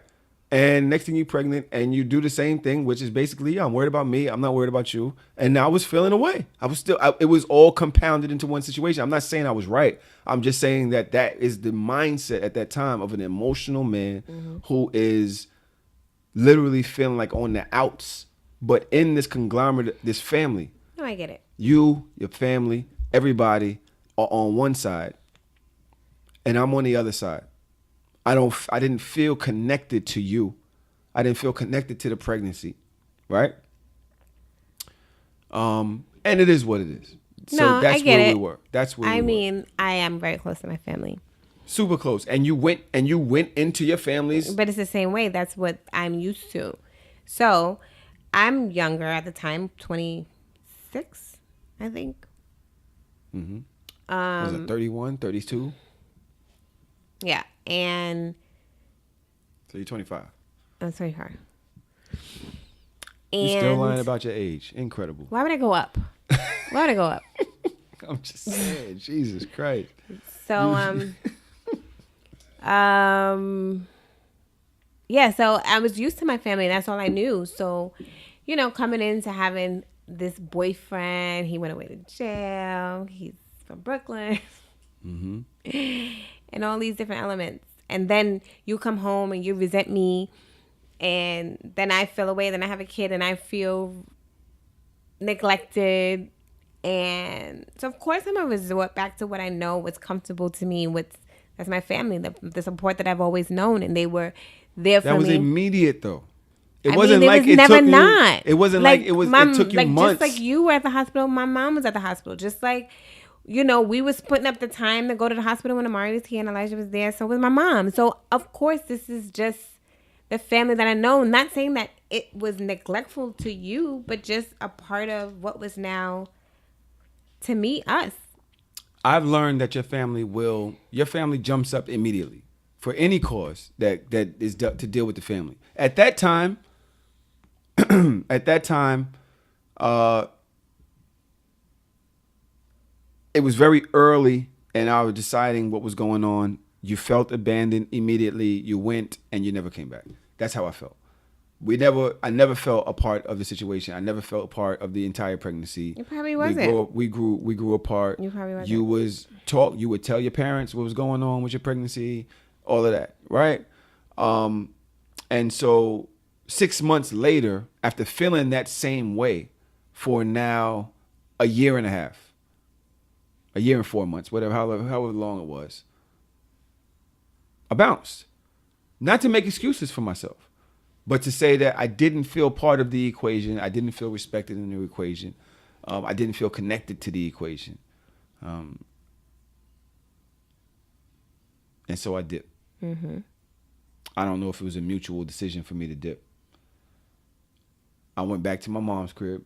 Speaker 1: And next thing you're pregnant and you do the same thing, which is basically, yeah, I'm worried about me. I'm not worried about you. And now I was feeling away. It was all compounded into one situation. I'm not saying I was right. I'm just saying that is the mindset at that time of an emotional man who is literally feeling like on the outs, but in this conglomerate, this family.
Speaker 2: No, I get it.
Speaker 1: You, your family, everybody are on one side, and I'm on the other side. I didn't feel connected to you. I didn't feel connected to the pregnancy, right? And it is what it is. So
Speaker 2: No,
Speaker 1: that's
Speaker 2: I get
Speaker 1: where
Speaker 2: it.
Speaker 1: we were. That's where
Speaker 2: I
Speaker 1: we were.
Speaker 2: mean, I am very close to my family.
Speaker 1: Super close. And you went into your family's.
Speaker 2: But it's the same way. That's what I'm used to. So I'm younger at the time, 26, I think.
Speaker 1: Was it 31, 32?
Speaker 2: Yeah, and
Speaker 1: So you're 25.
Speaker 2: I'm 24.
Speaker 1: You still lying
Speaker 2: And
Speaker 1: about your age. Incredible.
Speaker 2: why would I go up? Why would I go up?
Speaker 1: I'm just saying. Jesus Christ.
Speaker 2: So yeah, so I was used to my family, and that's all I knew. So, you know, coming into having this boyfriend, he went away to jail. He's from Brooklyn, and all these different elements. And then you come home and you resent me, and then I feel away. Then I have a kid, and I feel neglected. And so, of course, I'm gonna resort back to what I know was comfortable to me. That's my family, the support that I've always known, and they were there for me.
Speaker 1: That was immediate, though. It
Speaker 2: I
Speaker 1: wasn't
Speaker 2: mean,
Speaker 1: like
Speaker 2: was
Speaker 1: it
Speaker 2: never
Speaker 1: took
Speaker 2: not.
Speaker 1: you. It wasn't like it was. It took you
Speaker 2: like,
Speaker 1: months.
Speaker 2: Just like you were at the hospital, my mom was at the hospital. Just like, you know, we was putting up the time to go to the hospital when Amari was here and Elijah was there. So was my mom. So of course, this is just the family that I know. Not saying that it was neglectful to you, but just a part of what was now, to me, us.
Speaker 1: I've learned that your family jumps up immediately for any cause that is to deal with the family. At that time, it was very early, and I was deciding what was going on. You felt abandoned immediately. You went, and you never came back. That's how I felt. I never felt a part of the situation. I never felt a part of the entire pregnancy.
Speaker 2: You probably wasn't.
Speaker 1: We grew apart.
Speaker 2: You probably wasn't.
Speaker 1: You would tell your parents what was going on with your pregnancy, all of that, right? And so 6 months later, after feeling that same way for now a year and a half, a year and 4 months, however long it was, I bounced. Not to make excuses for myself, but to say that I didn't feel part of the equation. I didn't feel respected in the equation. I didn't feel connected to the equation. And so I dipped. I don't know if it was a mutual decision for me to dip. I went back to my mom's crib.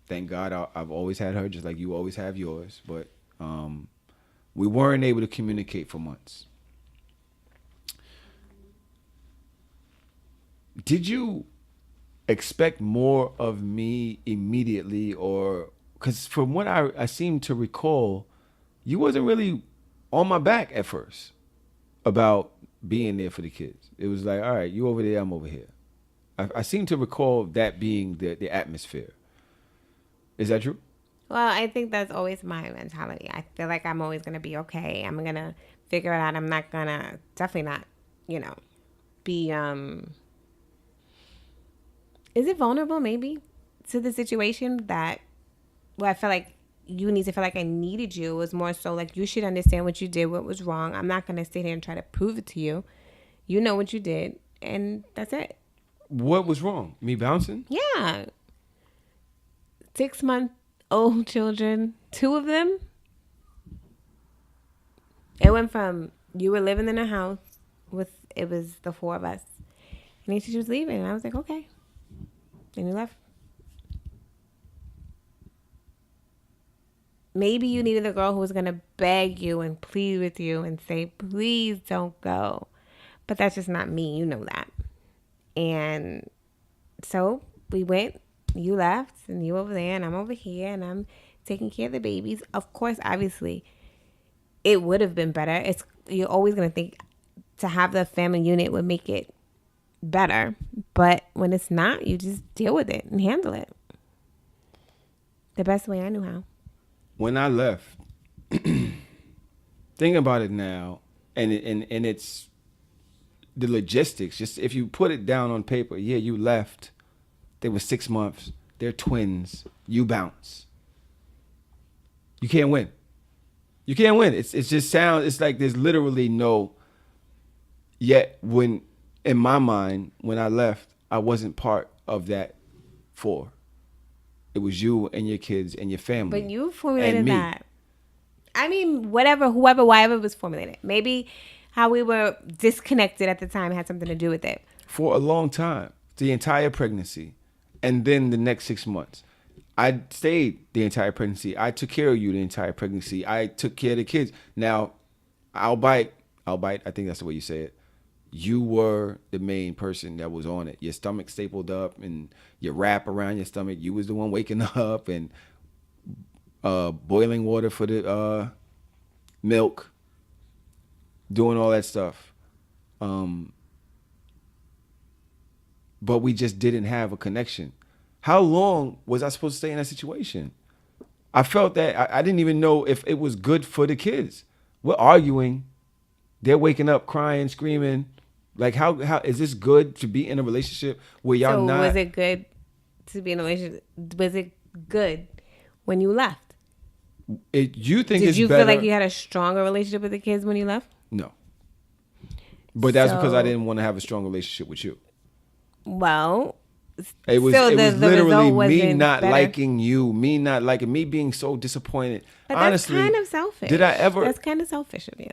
Speaker 1: Thank God I've always had her, just like you always have yours. But we weren't able to communicate for months. Did you expect more of me immediately, or because from what I seem to recall, you wasn't really on my back at first about being there for the kids. It was like, all right, you over there, I'm over here. I seem to recall that being the atmosphere. Is that true?
Speaker 2: Well, I think that's always my mentality. I feel like I'm always going to be okay. I'm going to figure it out. I'm not going to, definitely not, you know, be, is it vulnerable maybe to the situation that, well, I feel like you need to feel like I needed you. It was more so like you should understand what you did, what was wrong. I'm not going to sit here and try to prove it to you. You know what you did, and that's it.
Speaker 1: What was wrong? Me bouncing?
Speaker 2: Yeah. 6-month-old children, 2 of them. It went from you were living in a house it was the 4 of us, and each was leaving, and I was like, okay. And you left. Maybe you needed a girl who was going to beg you and plead with you and say, please don't go. But that's just not me. You know that. And so we went, you left, and you over there, and I'm over here, and I'm taking care of the babies. Of course, obviously, it would have been better. You're always going to think to have the family unit would make it better. But when it's not, you just deal with it and handle it the best way I knew how.
Speaker 1: When I left, thinking about it now, and it's the logistics. Just if you put it down on paper, yeah, you left. They were 6 months. They're twins. You bounce. You can't win. You can't win. It's like there's literally no. Yet when in my mind when I left, I wasn't part of that 4. It was you and your kids and your family.
Speaker 2: But you formulated that. I mean, whoever was formulated. Maybe how we were disconnected at the time had something to do with it.
Speaker 1: For a long time, the entire pregnancy, And then the next 6 months, I stayed the entire pregnancy. I took care of you the entire pregnancy. I took care of the kids. Now, albeit, I think that's the way you say it. You were the main person that was on it. Your stomach stapled up and your wrap around your stomach. You was the one waking up and boiling water for the milk, doing all that stuff. But we just didn't have a connection. How long was I supposed to stay in that situation? I felt that I didn't even know if it was good for the kids. We're arguing. They're waking up crying, screaming. Like, how is this good to be in a relationship where y'all
Speaker 2: So
Speaker 1: not?
Speaker 2: was it good to be in a relationship? Was it good when you left?
Speaker 1: You think
Speaker 2: Did
Speaker 1: it's
Speaker 2: you
Speaker 1: better?
Speaker 2: feel like you had a stronger relationship with the kids when you left?
Speaker 1: No. But that's because I
Speaker 2: So-
Speaker 1: didn't want to have a strong relationship with you.
Speaker 2: Well,
Speaker 1: It was
Speaker 2: still,
Speaker 1: it was
Speaker 2: the
Speaker 1: literally
Speaker 2: result
Speaker 1: me
Speaker 2: wasn't
Speaker 1: not
Speaker 2: better.
Speaker 1: liking you, me being so disappointed.
Speaker 2: But
Speaker 1: Honestly,
Speaker 2: that's kind of selfish.
Speaker 1: did I ever?
Speaker 2: That's kind of selfish of you.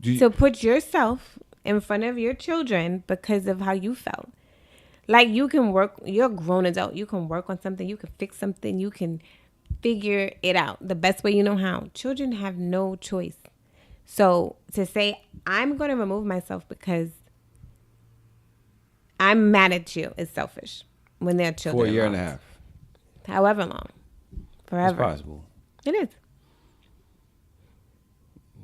Speaker 1: do you-
Speaker 2: To put yourself in front of your children because of how you felt. Like, you can work, you're a grown adult. You can work on something. You can fix something. You can figure it out the best way you know how. Children have no choice. So to say, I'm going to remove myself because I'm mad at you is selfish when they're children.
Speaker 1: for a year and a
Speaker 2: involved.
Speaker 1: half.
Speaker 2: However long.
Speaker 1: It's
Speaker 2: Forever.
Speaker 1: possible.
Speaker 2: It is.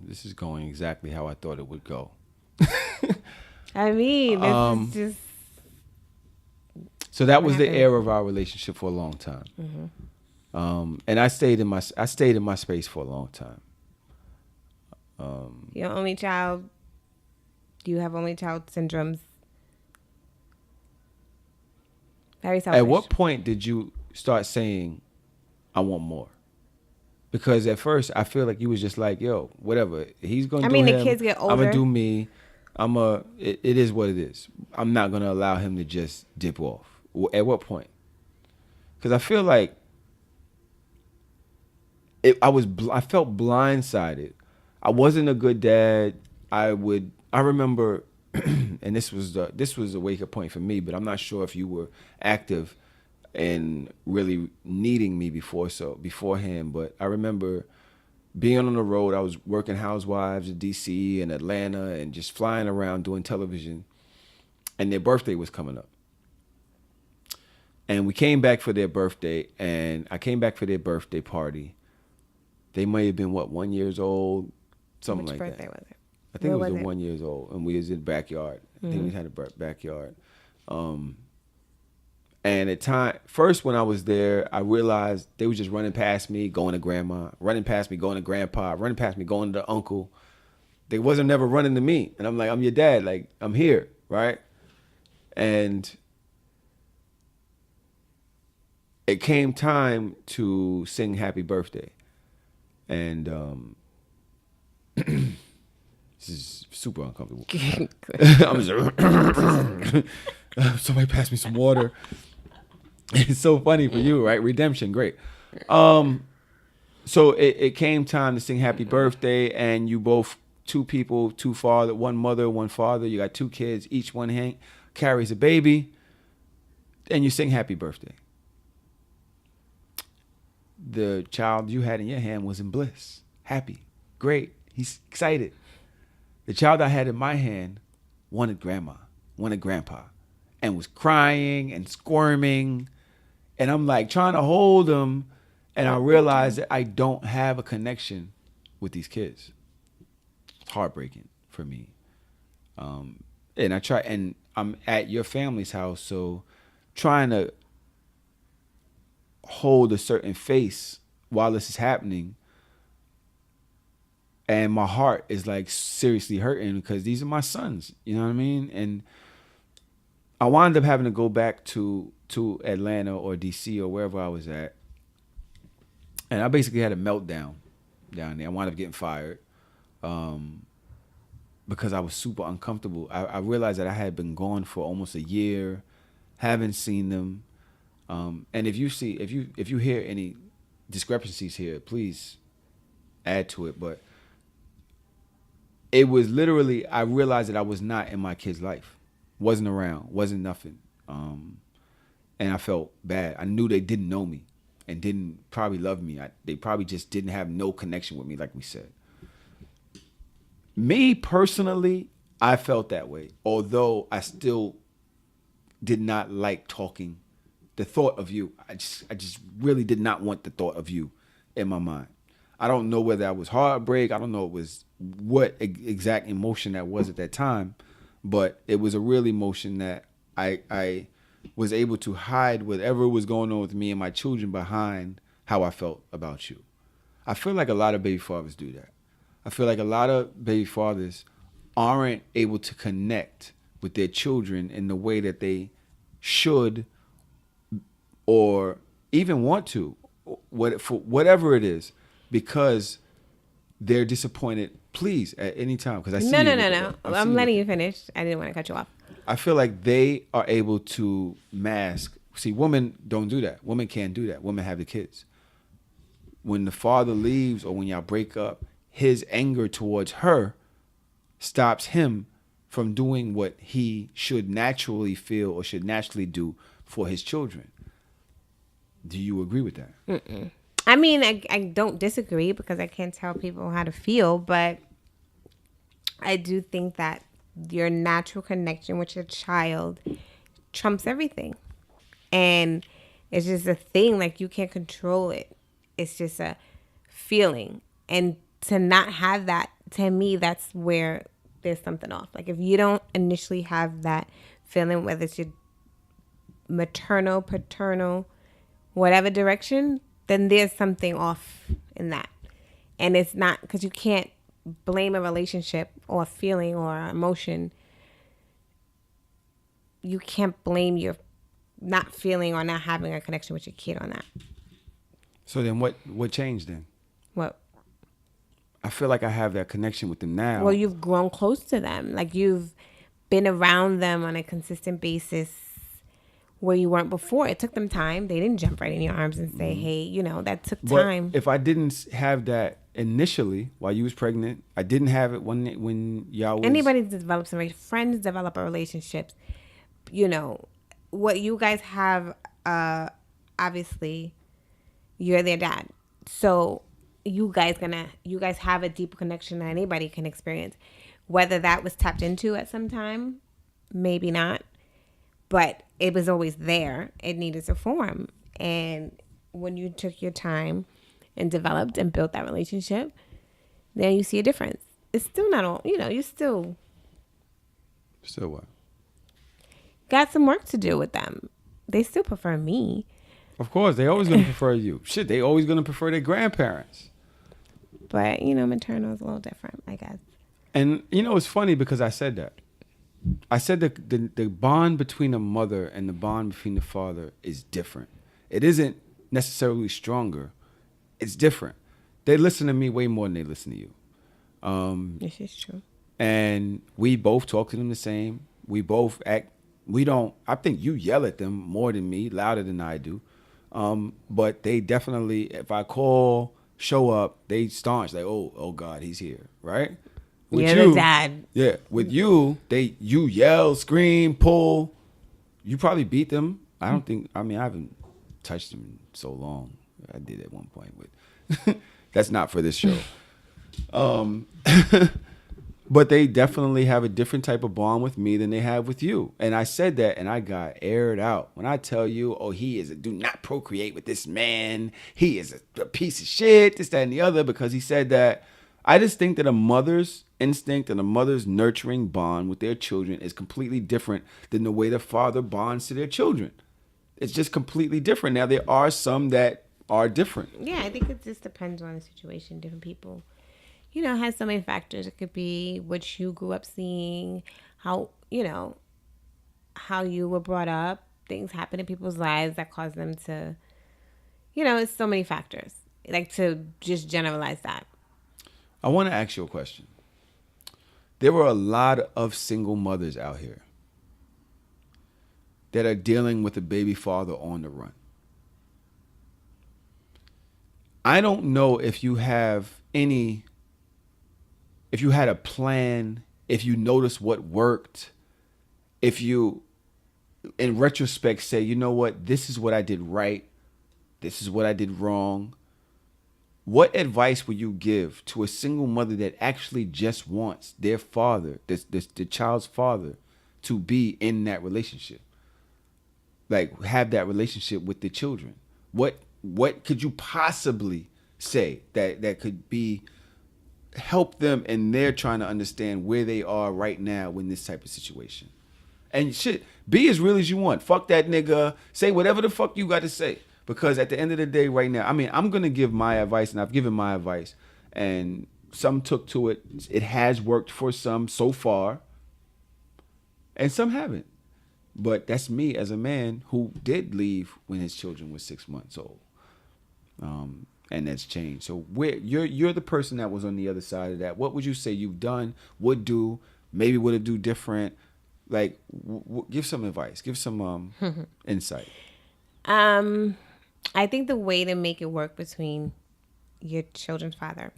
Speaker 1: This is going exactly how I thought it would go.
Speaker 2: I mean, this is just.
Speaker 1: So that was the
Speaker 2: happened?
Speaker 1: era of our relationship for a long time. And I stayed in my space for a long time.
Speaker 2: Your only child. Do you have only child syndromes? Very selfish.
Speaker 1: At what point did you start saying, "I want more"? Because at first I feel like you was just like, "Yo, whatever. He's gonna
Speaker 2: I
Speaker 1: do
Speaker 2: mean, the
Speaker 1: him.
Speaker 2: kids get
Speaker 1: I'm gonna
Speaker 2: older.
Speaker 1: do me. It is what it is. I'm not gonna allow him to just dip off." At what point? Because I feel like I felt blindsided. I wasn't a good dad. I remember, and this was a wake up point for me. But I'm not sure if you were active and really needing me beforehand. But I remember being on the road. I was working Housewives in DC and Atlanta and just flying around doing television. And their birthday was coming up. And we came back for their birthday, and I came back for their birthday party. They may have been 1 year old, something
Speaker 2: Which
Speaker 1: like
Speaker 2: birthday
Speaker 1: that.
Speaker 2: was it?
Speaker 1: I think
Speaker 2: Where
Speaker 1: it was
Speaker 2: was it?
Speaker 1: 1 year old, and we was in the backyard. I think we had a backyard. And at first when I was there, I realized they were just running past me, going to grandma, running past me, going to grandpa, running past me, going to uncle. They wasn't never running to me, and I'm like, I'm your dad, like I'm here, right? And it came time to sing happy birthday. And this is super uncomfortable. I'm just somebody pass me some water. It's so funny for you, right? Redemption, great. So it came time to sing happy birthday, and you both, two people, one mother, one father. You got two kids, each one carries a baby, and you sing happy birthday. The child you had in your hand was in bliss, happy, great. He's excited. The child I had in my hand wanted grandma, wanted grandpa, and was crying and squirming. And I'm like trying to hold him, and I realized that I don't have a connection with these kids. It's heartbreaking for me. And I'm at your family's house, so trying to hold a certain face while this is happening, and my heart is like seriously hurting because these are my sons, you know what I mean? And I wound up having to go back to Atlanta or DC or wherever I was at, and I basically had a meltdown down there. I wound up getting fired because I was super uncomfortable. I realized that I had been gone for almost a year, haven't seen them. And if you hear any discrepancies here, please add to it. But it was literally, I realized that I was not in my kid's life, wasn't around, wasn't nothing. and I felt bad. I knew they didn't know me and didn't probably love me. They probably just didn't have no connection with me, like we said. Me personally, I felt that way, although I still did not like talking. The thought of you, I just really did not want the thought of you in my mind. I don't know whether that was heartbreak. I don't know it was what exact emotion that was at that time, but it was a real emotion that I was able to hide whatever was going on with me and my children behind how I felt about you. I feel like a lot of baby fathers do that. I feel like a lot of baby fathers aren't able to connect with their children in the way that they should or even want to, for whatever it is, because they're disappointed. Please, at any time, because I see
Speaker 2: No. I'm letting you finish. I didn't want to cut you off.
Speaker 1: I feel like they are able to mask. See, women don't do that. Women can't do that. Women have the kids. When the father leaves or when y'all break up, his anger towards her stops him from doing what he should naturally feel or should naturally do for his children. Do you agree with that?
Speaker 2: Mm-mm. I mean, I don't disagree because I can't tell people how to feel, but I do think that your natural connection with your child trumps everything. And it's just a thing, like you can't control it. It's just a feeling. And to not have that, to me, that's where there's something off. Like if you don't initially have that feeling, whether it's your maternal, paternal, whatever direction, then there's something off in that. And it's not, because you can't blame a relationship or a feeling or emotion. You can't blame your not feeling or not having a connection with your kid on that.
Speaker 1: So then what changed then?
Speaker 2: What?
Speaker 1: I feel like I have that connection with them now.
Speaker 2: Well, you've grown close to them. Like you've been around them on a consistent basis where you weren't before. It took them time. They didn't jump right in your arms and say, hey, that took time.
Speaker 1: But if I didn't have that initially while you was pregnant, I didn't have it when y'all was...
Speaker 2: Anybody that develops friends develop a relationships. What you guys have, obviously, you're their dad. So you guys have a deeper connection than anybody can experience. Whether that was tapped into at some time, maybe not. But it was always there. It needed to form. And when you took your time and developed and built that relationship, then you see a difference. It's still not all, you still...
Speaker 1: Still what?
Speaker 2: Got some work to do with them. They still prefer me.
Speaker 1: Of course, they always going to prefer you. Shit, they always going to prefer their grandparents.
Speaker 2: But, maternal is a little different, I guess.
Speaker 1: And, it's funny because I said that. I said that the bond between a mother and the bond between the father is different. It isn't necessarily stronger. It's different. They listen to me way more than they listen to you.
Speaker 2: This is true.
Speaker 1: And we both talk to them the same. We both act. I think you yell at them more than me, louder than I do. But they definitely, if I call, show up, they staunch, like, oh God, he's here, right? With
Speaker 2: You're the dad.
Speaker 1: Yeah. With you yell, scream, pull. You probably beat them. I haven't touched them in so long. I did at one point, but that's not for this show. But they definitely have a different type of bond with me than they have with you. And I said that and I got aired out. When I tell you, do not procreate with this man. He is a piece of shit, this, that, and the other, because he said that. I just think that a mother's instinct and a mother's nurturing bond with their children is completely different than the way the father bonds to their children. It's just completely different. Now, there are some that are different.
Speaker 2: Yeah, I think it just depends on the situation. Different people, has so many factors. It could be what you grew up seeing, how you were brought up. Things happen in people's lives that cause them to, it's so many factors. Like to just generalize that.
Speaker 1: I want to ask you a question. There were a lot of single mothers out here that are dealing with a baby father on the run. I don't know if you had a plan, if you noticed what worked, if you in retrospect say, you know what, this is what I did right, this is what I did wrong, what advice would you give to a single mother that actually just wants their father, the child's father, to be in that relationship? Like, have that relationship with the children. What could you possibly say that could be help them in their trying to understand where they are right now in this type of situation? And shit, be as real as you want. Fuck that nigga. Say whatever the fuck you got to say. Because at the end of the day, right now, I mean, I'm gonna give my advice, and I've given my advice, and some took to it. It has worked for some so far, and some haven't. But that's me as a man who did leave when his children were 6 months old, and that's changed. So you're the person that was on the other side of that. What would you say you've done, would do, maybe would have do different? Like, give some advice, give some insight.
Speaker 2: I think the way to make it work between your children's father,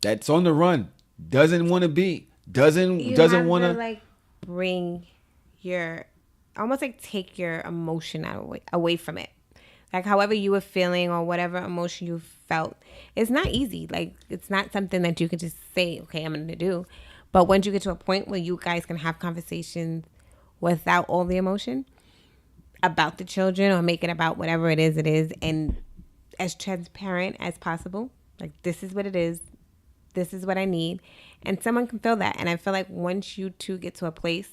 Speaker 1: that's on the run, doesn't want to be, doesn't want to
Speaker 2: like bring your, almost like take your emotion away from it. Like however you were feeling or whatever emotion you felt, it's not easy. Like it's not something that you can just say, okay, I'm going to do. But once you get to a point where you guys can have conversations without all the emotion about the children, or make it about whatever it is, and as transparent as possible. Like, this is what it is. This is what I need. And someone can feel that. And I feel like once you two get to a place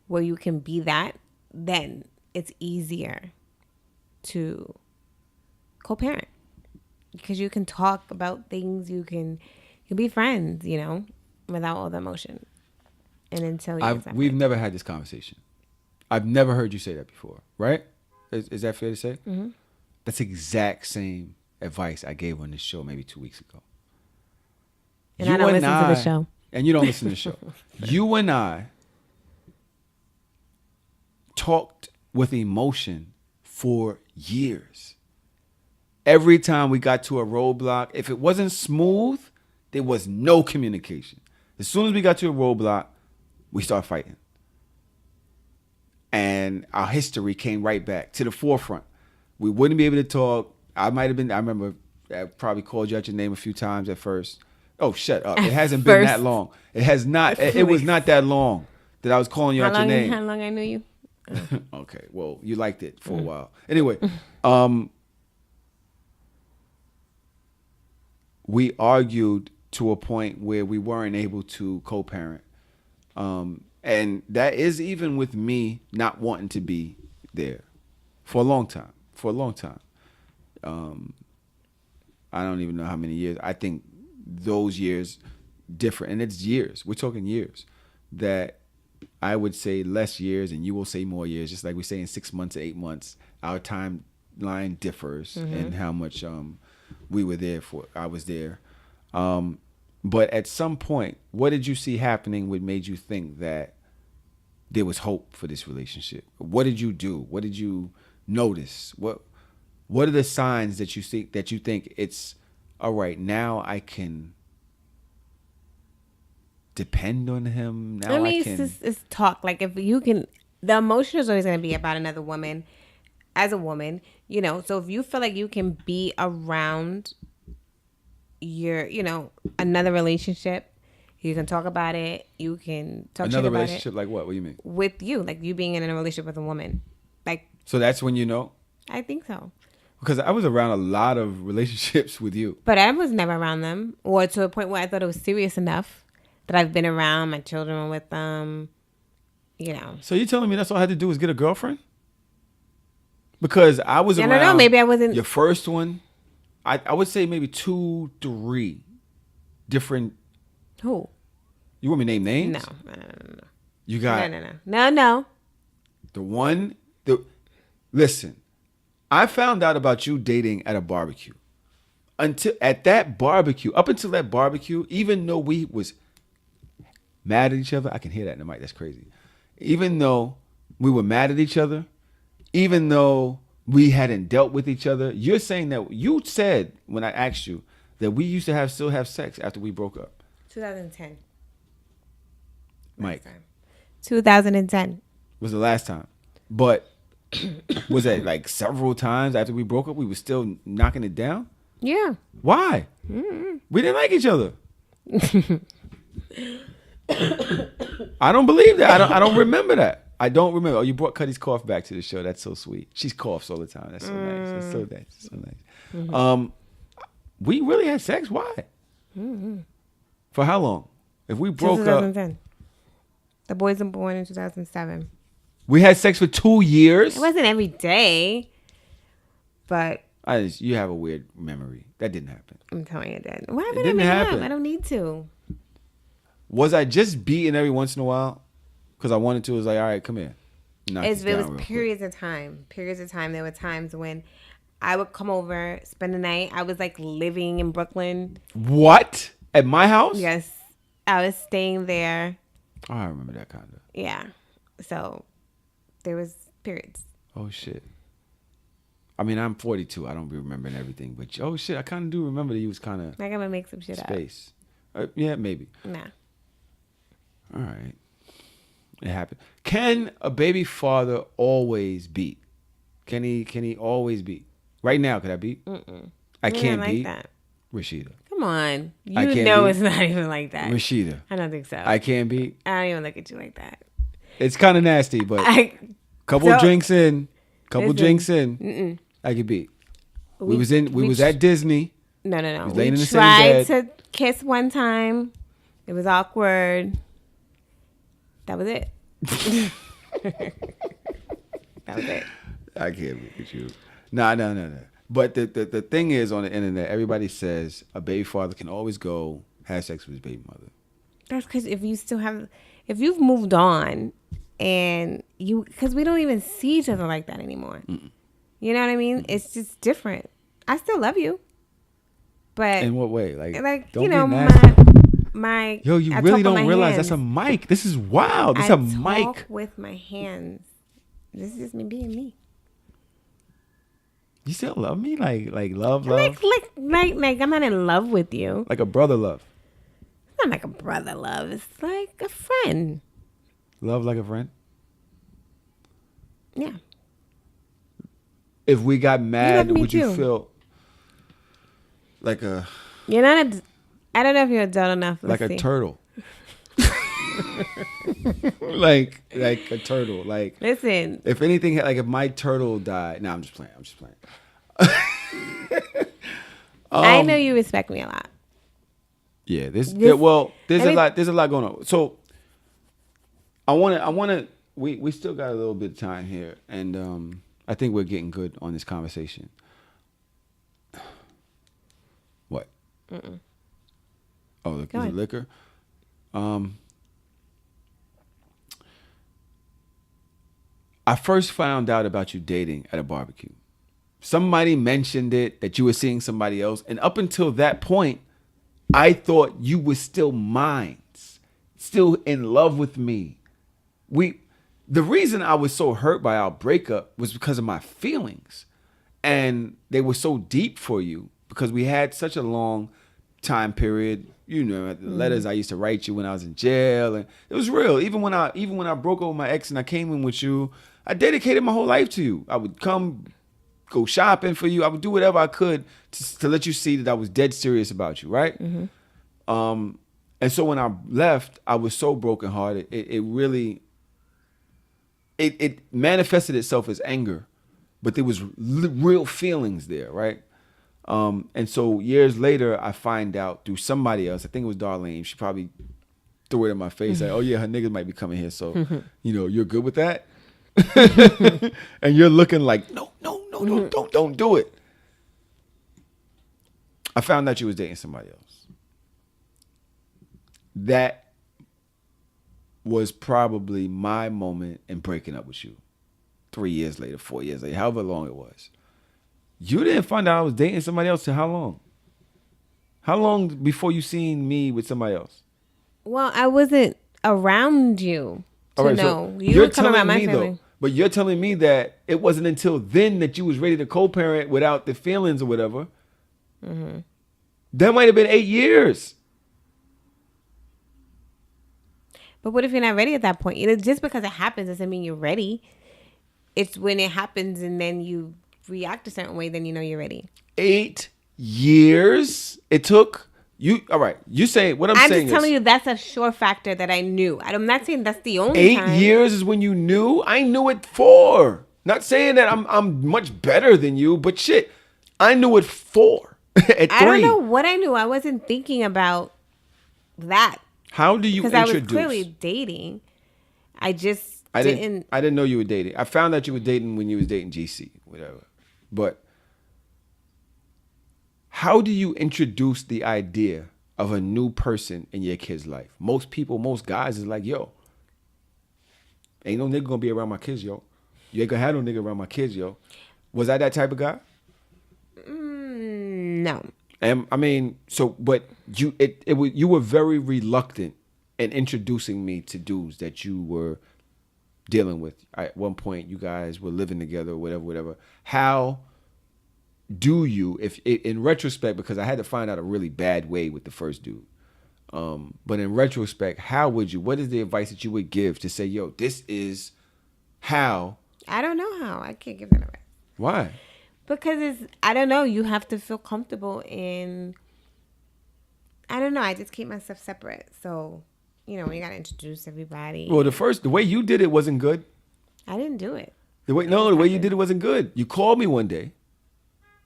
Speaker 2: where you can be that, then it's easier to co-parent, because you can talk about things, you can be friends, without all the emotion. And until
Speaker 1: we've never had this conversation. I've never heard you say that before, right? Is that fair to say?
Speaker 2: Mm-hmm.
Speaker 1: That's exact same advice I gave on this show maybe 2 weeks ago.
Speaker 2: And I don't listen to the show.
Speaker 1: And you don't listen to the show. You and I talked with emotion for years. Every time we got to a roadblock, if it wasn't smooth, there was no communication. As soon as we got to a roadblock, we start fighting. And our history came right back to the forefront. We wouldn't be able to talk. I remember I probably called you out your name a few times at first. Oh, shut up. It hasn't been that long. It has not. It was not that long that I was calling you out your name.
Speaker 2: How long I knew you?
Speaker 1: Okay, well, you liked it for a while. Anyway, we argued to a point where we weren't able to co-parent. And that is even with me not wanting to be there for a long time. I don't even know how many years. I think those years different, and it's years. We're talking years. That I would say less years, and you will say more years. Just like we say in 6 months, 8 months, our timeline differs in how much we were there for. I was there. But at some point, what did you see happening what made you think that there was hope for this relationship? What did you do? What did you notice? What are the signs that you think it's all right, now I can depend on him? Now
Speaker 2: it's talk. Like, if you can, the emotion is always going to be about another woman as a woman, so if you feel like you can be around your, another relationship, you can talk about it. You can talk
Speaker 1: another
Speaker 2: shit about
Speaker 1: relationship.
Speaker 2: It
Speaker 1: like what do you mean?
Speaker 2: With you, like you being in a relationship with a woman, like.
Speaker 1: So that's when you know?
Speaker 2: I think so.
Speaker 1: Because I was around a lot of relationships with you,
Speaker 2: but I was never around them, or to a point where I thought it was serious enough that I've been around. My children were with them,
Speaker 1: So you're telling me that's all I had to do was get a girlfriend? Because I was around. I don't know.
Speaker 2: Maybe I wasn't
Speaker 1: your first one. I would say maybe 2, 3 different.
Speaker 2: Who?
Speaker 1: You want me to name names?
Speaker 2: No.
Speaker 1: You got
Speaker 2: no.
Speaker 1: The one. Listen, I found out about you dating at a barbecue. Up until that barbecue, even though we was mad at each other, I can hear that in the mic. That's crazy. Even though we were mad at each other, even though we hadn't dealt with each other, you're saying that you said when I asked you that we used to still have sex after we broke up.
Speaker 2: 2010.
Speaker 1: Mike.
Speaker 2: 2010
Speaker 1: was the last time. But was that like several times after we broke up, we were still knocking it down?
Speaker 2: Yeah.
Speaker 1: Why? We didn't like each other. I don't believe that. I don't remember that. I don't remember. Oh, you brought Cuddy's cough back to the show. That's so sweet. She's coughs all the time. That's so nice. That's so nice. That's so nice. We really had sex. Why? For how long? If we broke up,
Speaker 2: 2010. The boys were born in 2007.
Speaker 1: we had sex for 2 years.
Speaker 2: It wasn't every day, but
Speaker 1: You have a weird memory. That didn't happen.
Speaker 2: I'm telling you that. Why would I
Speaker 1: didn't
Speaker 2: make it
Speaker 1: happen.
Speaker 2: up? I don't need to.
Speaker 1: Was I just beating every once in a while? Because I wanted to. It was like, all right, come here. Knock this
Speaker 2: It
Speaker 1: down
Speaker 2: was
Speaker 1: real quick.
Speaker 2: periods of time. Periods of time. There were times when I would come over, spend the night. I was like living in Brooklyn.
Speaker 1: What? At my house?
Speaker 2: Yes. I was staying there.
Speaker 1: Oh, I remember that kind of.
Speaker 2: Yeah. So there was periods.
Speaker 1: Oh, shit. I mean, I'm 42. I don't be remembering everything. But, oh, shit, I kind of do remember that you was kind of
Speaker 2: Like I'm gonna make some shit
Speaker 1: space. Yeah, maybe.
Speaker 2: up. Nah.
Speaker 1: All right. It happened. Can a baby father always beat? Can he always beat? Right now, could I beat? I can't
Speaker 2: like
Speaker 1: beat.
Speaker 2: that.
Speaker 1: Rashida.
Speaker 2: Come on.
Speaker 1: I
Speaker 2: You
Speaker 1: can't
Speaker 2: know
Speaker 1: beat.
Speaker 2: it's not even like that.
Speaker 1: Rashida.
Speaker 2: I don't think so.
Speaker 1: I can't beat.
Speaker 2: I don't even look at you like that.
Speaker 1: It's kind of nasty, but couple
Speaker 2: So-
Speaker 1: drinks in,
Speaker 2: Listen.
Speaker 1: drinks in, I could beat. We was at Disney.
Speaker 2: No.
Speaker 1: was
Speaker 2: We
Speaker 1: laying in the same
Speaker 2: tried
Speaker 1: bed.
Speaker 2: to kiss one time. It was awkward. That was it. That was it.
Speaker 1: I can't beat with you. No. But the thing is, on the internet, everybody says a baby father can always go have sex with his baby mother.
Speaker 2: That's because if you've moved on and because we don't even see each other like that anymore. You know what I mean? It's just different. I still love you. But
Speaker 1: In what way? Like don't
Speaker 2: you
Speaker 1: be
Speaker 2: know,
Speaker 1: nasty.
Speaker 2: my
Speaker 1: Yo, you
Speaker 2: I
Speaker 1: really
Speaker 2: talk with
Speaker 1: don't
Speaker 2: my
Speaker 1: realize
Speaker 2: hands.
Speaker 1: that's a mic. This is wild. It's
Speaker 2: I
Speaker 1: a mic.
Speaker 2: talk with my hands. This is just me being me.
Speaker 1: You still love me? Like love?
Speaker 2: Like I'm not in love with you.
Speaker 1: Like a brother love.
Speaker 2: It's not like a brother love. It's like a friend.
Speaker 1: Love like a friend?
Speaker 2: Yeah.
Speaker 1: If we got mad,
Speaker 2: me
Speaker 1: would you
Speaker 2: too.
Speaker 1: feel like a
Speaker 2: You're not I don't know if you're adult enough.
Speaker 1: like
Speaker 2: Let's
Speaker 1: a
Speaker 2: see.
Speaker 1: turtle? like a turtle. Like
Speaker 2: Listen,
Speaker 1: if anything, like if my turtle died. No, I'm just playing.
Speaker 2: I know you respect me a lot.
Speaker 1: Yeah, there's
Speaker 2: This-
Speaker 1: a lot.
Speaker 2: and
Speaker 1: There's a lot going on. So I wanna. We still got a little bit of time here, and I think we're getting good on this conversation. What? Oh, is it
Speaker 2: ahead.
Speaker 1: liquor? I first found out about you dating at a barbecue. Somebody mentioned it that you were seeing somebody else, and up until that point, I thought you were still mine, still in love with me. The reason I was so hurt by our breakup was because of my feelings, and they were so deep for you because we had such a long time period. You know, the letters I used to write you when I was in jail, and it was real. Even when I broke up with my ex and I came in with you, I dedicated my whole life to you. I would go shopping for you. I would do whatever I could to let you see that I was dead serious about you, right? And so when I left, I was so brokenhearted. It really manifested itself as anger, but there was real feelings there, right? And so years later, I find out through somebody else. I think it was Darlene. She probably threw it in my face, like, "Oh yeah, her niggas might be coming here, so you're good with that." And you're looking like, no, don't do it. I found out you was dating somebody else. That was probably my moment in breaking up with you. 3 years later, 4 years later, however long it was. You didn't find out I was dating somebody else till how long? How long before you seen me with somebody else?
Speaker 2: Well, I wasn't around you to
Speaker 1: All right,
Speaker 2: know.
Speaker 1: so
Speaker 2: You
Speaker 1: you're
Speaker 2: were talking about
Speaker 1: telling
Speaker 2: my
Speaker 1: me
Speaker 2: family.
Speaker 1: though, but you're telling me that it wasn't until then that you was ready to co-parent without the feelings or whatever. That might have been 8 years.
Speaker 2: But what if you're not ready at that point? Just because it happens doesn't mean you're ready. It's when it happens and then you react a certain way, then you know you're ready.
Speaker 1: 8 years it took you. All right, you say what
Speaker 2: I'm
Speaker 1: saying
Speaker 2: just telling
Speaker 1: is
Speaker 2: you that's a sure factor that I knew. I'm not saying that's the only
Speaker 1: 8
Speaker 2: time.
Speaker 1: years is when you knew. I knew it 4. Not saying that I'm much better than you, but shit, I knew it 4 at 3.
Speaker 2: I don't know what I knew. I wasn't thinking about that
Speaker 1: How do you
Speaker 2: because I was
Speaker 1: introduce?
Speaker 2: clearly dating. I just
Speaker 1: I
Speaker 2: didn't.
Speaker 1: didn't know you were dating. I found out you were dating when you was dating GC, whatever. But how do you introduce the idea of a new person in your kid's life? Most people, most guys is like, yo, ain't no nigga gonna be around my kids, yo. You ain't gonna have no nigga around my kids, yo. Was I that type of guy?
Speaker 2: No.
Speaker 1: And I mean, so, but you were very reluctant in introducing me to dudes that you were dealing with. At one point, you guys were living together, or whatever. How do you, if in retrospect, because I had to find out a really bad way with the first dude. But in retrospect, how would you? What is the advice that you would give to say, yo, this is how?
Speaker 2: I don't know how. I can't give that away.
Speaker 1: Why?
Speaker 2: Because I don't know. You have to feel comfortable in. I don't know. I just keep myself separate. So, you know, we got to introduce everybody.
Speaker 1: Well, the way you did it wasn't good.
Speaker 2: I didn't do it.
Speaker 1: The way you did it wasn't good. You called me one day.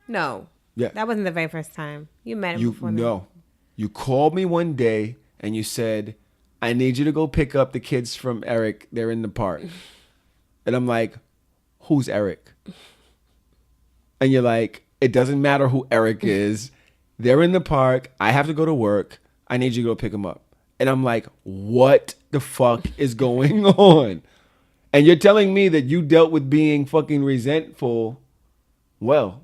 Speaker 2: No.
Speaker 1: Yeah.
Speaker 2: That wasn't the very first time. You met him before.
Speaker 1: No. You called me one day and you said, I need you to go pick up the kids from Eric. They're in the park. And I'm like, who's Eric? And you're like, it doesn't matter who Eric is. They're in the park. I have to go to work. I need you to go pick them up. And I'm like, what the fuck is going on? And you're telling me that you dealt with being fucking resentful. Well,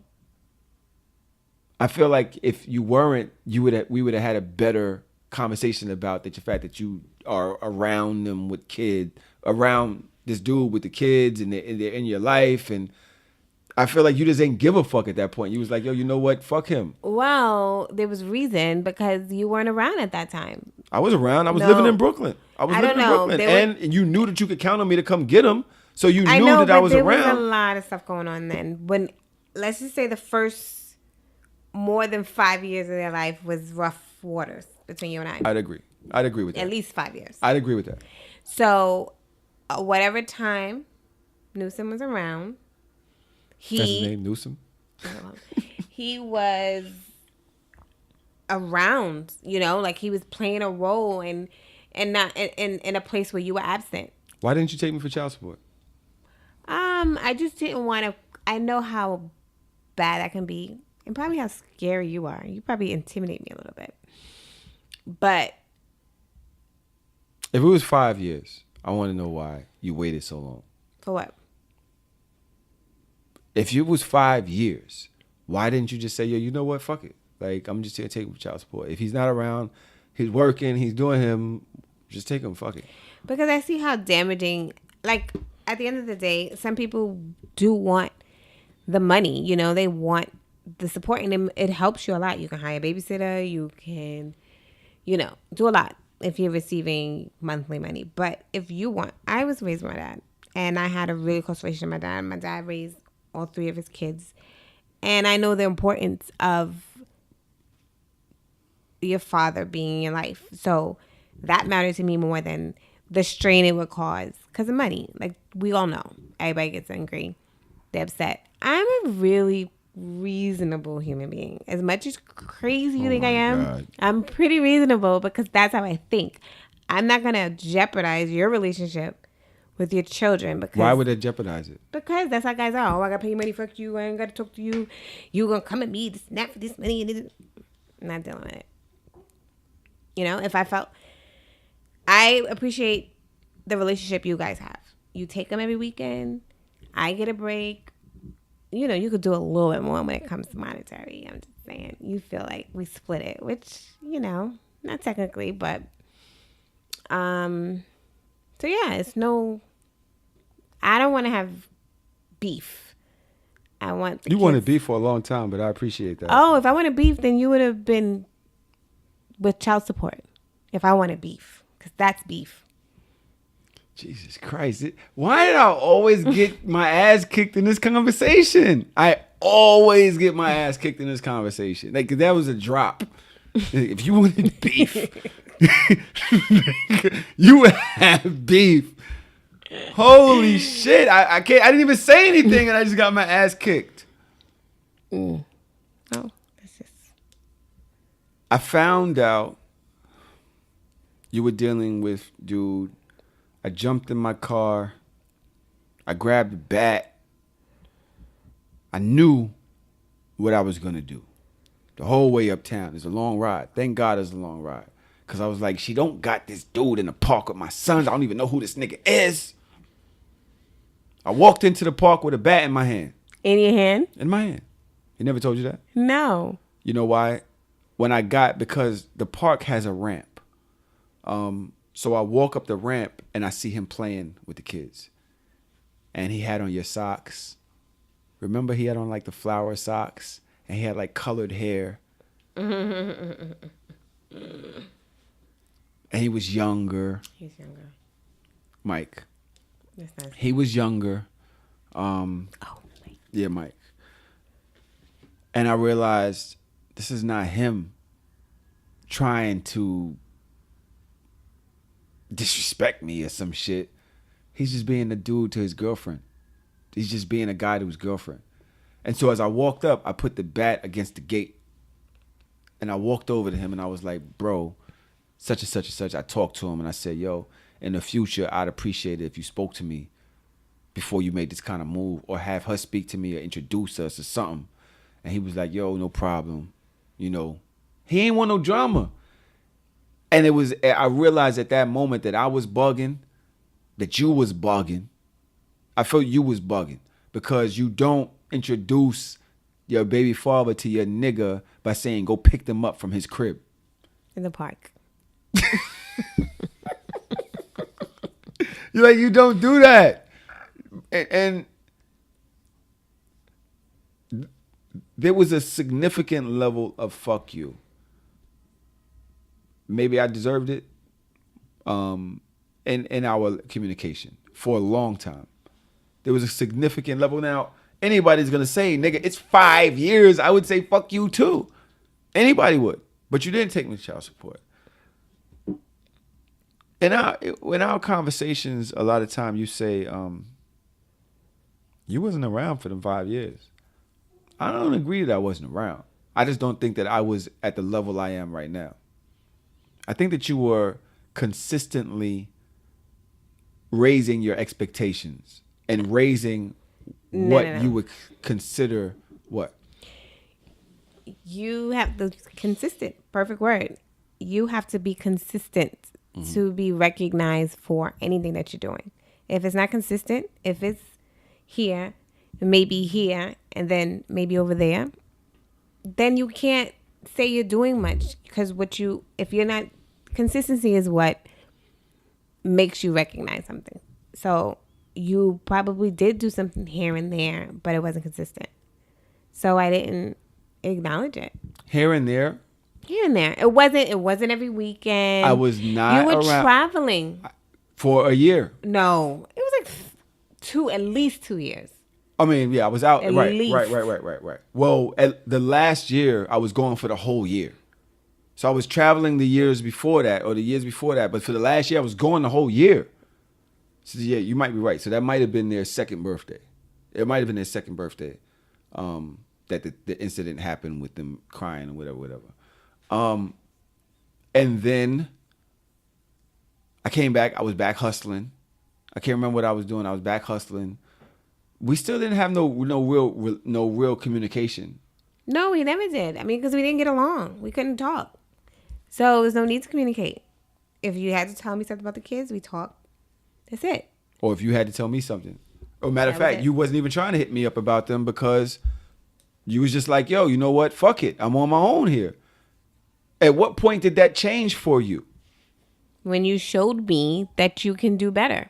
Speaker 1: I feel like if you weren't, we would have had a better conversation about the fact that you are around them with kids, around this dude with the kids, and they're in your life. And I feel like you just ain't give a fuck at that point. You was like, yo, you know what? Fuck him.
Speaker 2: Well, there was reason because you weren't around at that time.
Speaker 1: I was around. I was living in Brooklyn. And you knew that you could count on me to come get him. So you knew that I was around.
Speaker 2: There was a lot of stuff going on then. When, let's just say the first more than 5 years of their life was rough waters between you and I.
Speaker 1: I'd agree with that.
Speaker 2: At least 5 years.
Speaker 1: I'd agree with that.
Speaker 2: So, whatever time Newsom was around,
Speaker 1: That's his name, Newsom?
Speaker 2: he was around, you know, like he was playing a role and not in a place where you were absent.
Speaker 1: Why didn't you take me for child support?
Speaker 2: I just didn't want to. I know how bad that can be. And probably how scary you are. You probably intimidate me a little bit. But
Speaker 1: if it was 5 years, I want to know why you waited so long.
Speaker 2: For what?
Speaker 1: If it was 5 years, why didn't you just say, yo, you know what? Fuck it. Like, I'm just here to take him for child support. If he's not around, he's working, he's doing him, just take him. Fuck it.
Speaker 2: Because I see how damaging, like, at the end of the day, some people do want the money. You know, they want the support, and it helps you a lot. You can hire a babysitter. You can, you know, do a lot if you're receiving monthly money. But if you want, I was raised with my dad, and I had a really close relationship with my dad. My dad raised all 3 of his kids, and I know the importance of your father being in your life. So that mattered to me more than the strain it would cause because of money. Like, we all know, everybody gets angry, they're upset. I'm a really reasonable human being. As much as crazy you think I am, God, I'm pretty reasonable because that's how I think. I'm not gonna jeopardize your relationship with your children. Because
Speaker 1: why would it jeopardize it?
Speaker 2: Because that's how guys are. Oh, I gotta pay you money, fuck you, I ain't gotta talk to you, you gonna come at me to snap for this money, and I'm not dealing with it. You know, if I felt, I appreciate the relationship you guys have. You take them every weekend, I get a break. You know, you could do a little bit more when it comes to monetary. I'm just saying, you feel like we split it, which, you know, not technically, but, so yeah, it's no, I don't want to have beef. I want
Speaker 1: you wanted beef for a long time, but I appreciate that.
Speaker 2: Oh, if I wanted beef, then you would have been with child support. If I wanted beef, because that's beef.
Speaker 1: Jesus Christ. Why did I always get my ass kicked in this conversation? I always get my ass kicked in this conversation. Like, that was a drop. If you wanted beef, you would have beef. Holy shit. I can't. I didn't even say anything and I just got my ass kicked.
Speaker 2: Oh, that's just...
Speaker 1: I found out you were dealing with, dude. I jumped in my car. I grabbed a bat. I knew what I was going to do. The whole way uptown. It's a long ride. Thank God it's a long ride. Because I was like, she don't got this dude in the park with my sons. I don't even know who this nigga is. I walked into the park with a bat in my hand.
Speaker 2: In your hand?
Speaker 1: In my hand. He never told you that?
Speaker 2: No.
Speaker 1: You know why? Because the park has a ramp. So I walk up the ramp and I see him playing with the kids. And he had on your socks. Remember he had on like the flower socks? And he had like colored hair. And he was younger.
Speaker 2: He's younger.
Speaker 1: Mike.
Speaker 2: That's nice.
Speaker 1: He was younger.
Speaker 2: Mike.
Speaker 1: Yeah, Mike. And I realized this is not him trying to disrespect me or some shit. He's just being a dude to his girlfriend. He's just being a guy to his girlfriend. And so as I walked up, I put the bat against the gate. And I walked over to him and I was like, bro, such and such and such. I talked to him and I said, yo, in the future, I'd appreciate it if you spoke to me before you made this kind of move, or have her speak to me or introduce us or something. And he was like, yo, no problem. You know, he ain't want no drama. And I realized at that moment that I was bugging, that you was bugging. I felt you was bugging because you don't introduce your baby father to your nigga by saying, go pick them up from his crib.
Speaker 2: In the park.
Speaker 1: You're like, you don't do that. And there was a significant level of fuck you. Maybe I deserved it in our communication for a long time. There was a significant level. Now, anybody's going to say, nigga, it's 5 years. I would say fuck you too. Anybody would. But you didn't take me to child support. In our conversations, a lot of time you say, you wasn't around for them 5 years. I don't agree that I wasn't around. I just don't think that I was at the level I am right now. I think that you were consistently raising your expectations and raising what you would consider what?
Speaker 2: You have the consistent, perfect word. You have to be consistent to be recognized for anything that you're doing. If it's not consistent, if it's here, maybe here, and then maybe over there, then you can't say you're doing much, because if you're not, consistency is what makes you recognize something. So you probably did do something here and there, but it wasn't consistent. So I didn't acknowledge it.
Speaker 1: Here and there?
Speaker 2: Here and there. It wasn't every weekend.
Speaker 1: I was not
Speaker 2: You were
Speaker 1: around
Speaker 2: traveling.
Speaker 1: for a year.
Speaker 2: No. It was like at least 2 years.
Speaker 1: I mean, yeah, I was out.
Speaker 2: At
Speaker 1: Right.
Speaker 2: least.
Speaker 1: Well, the last year, I was going for the whole year. So I was traveling the years before that, or the years before that. But for the last year, I was going the whole year. So yeah, you might be right. So that might have been their second birthday. It might have been their second birthday that the incident happened with them crying or whatever. And then I came back. I was back hustling. I can't remember what I was doing. I was back hustling. We still didn't have no real communication.
Speaker 2: No, we never did. I mean, because we didn't get along. We couldn't talk. So there's no need to communicate. If you had to tell me something about the kids, we talked. That's it.
Speaker 1: Or if you had to tell me something. Or matter of fact, you wasn't even trying to hit me up about them because you was just like, yo, you know what? Fuck it. I'm on my own here. At what point did that change for you?
Speaker 2: When you showed me that you can do better.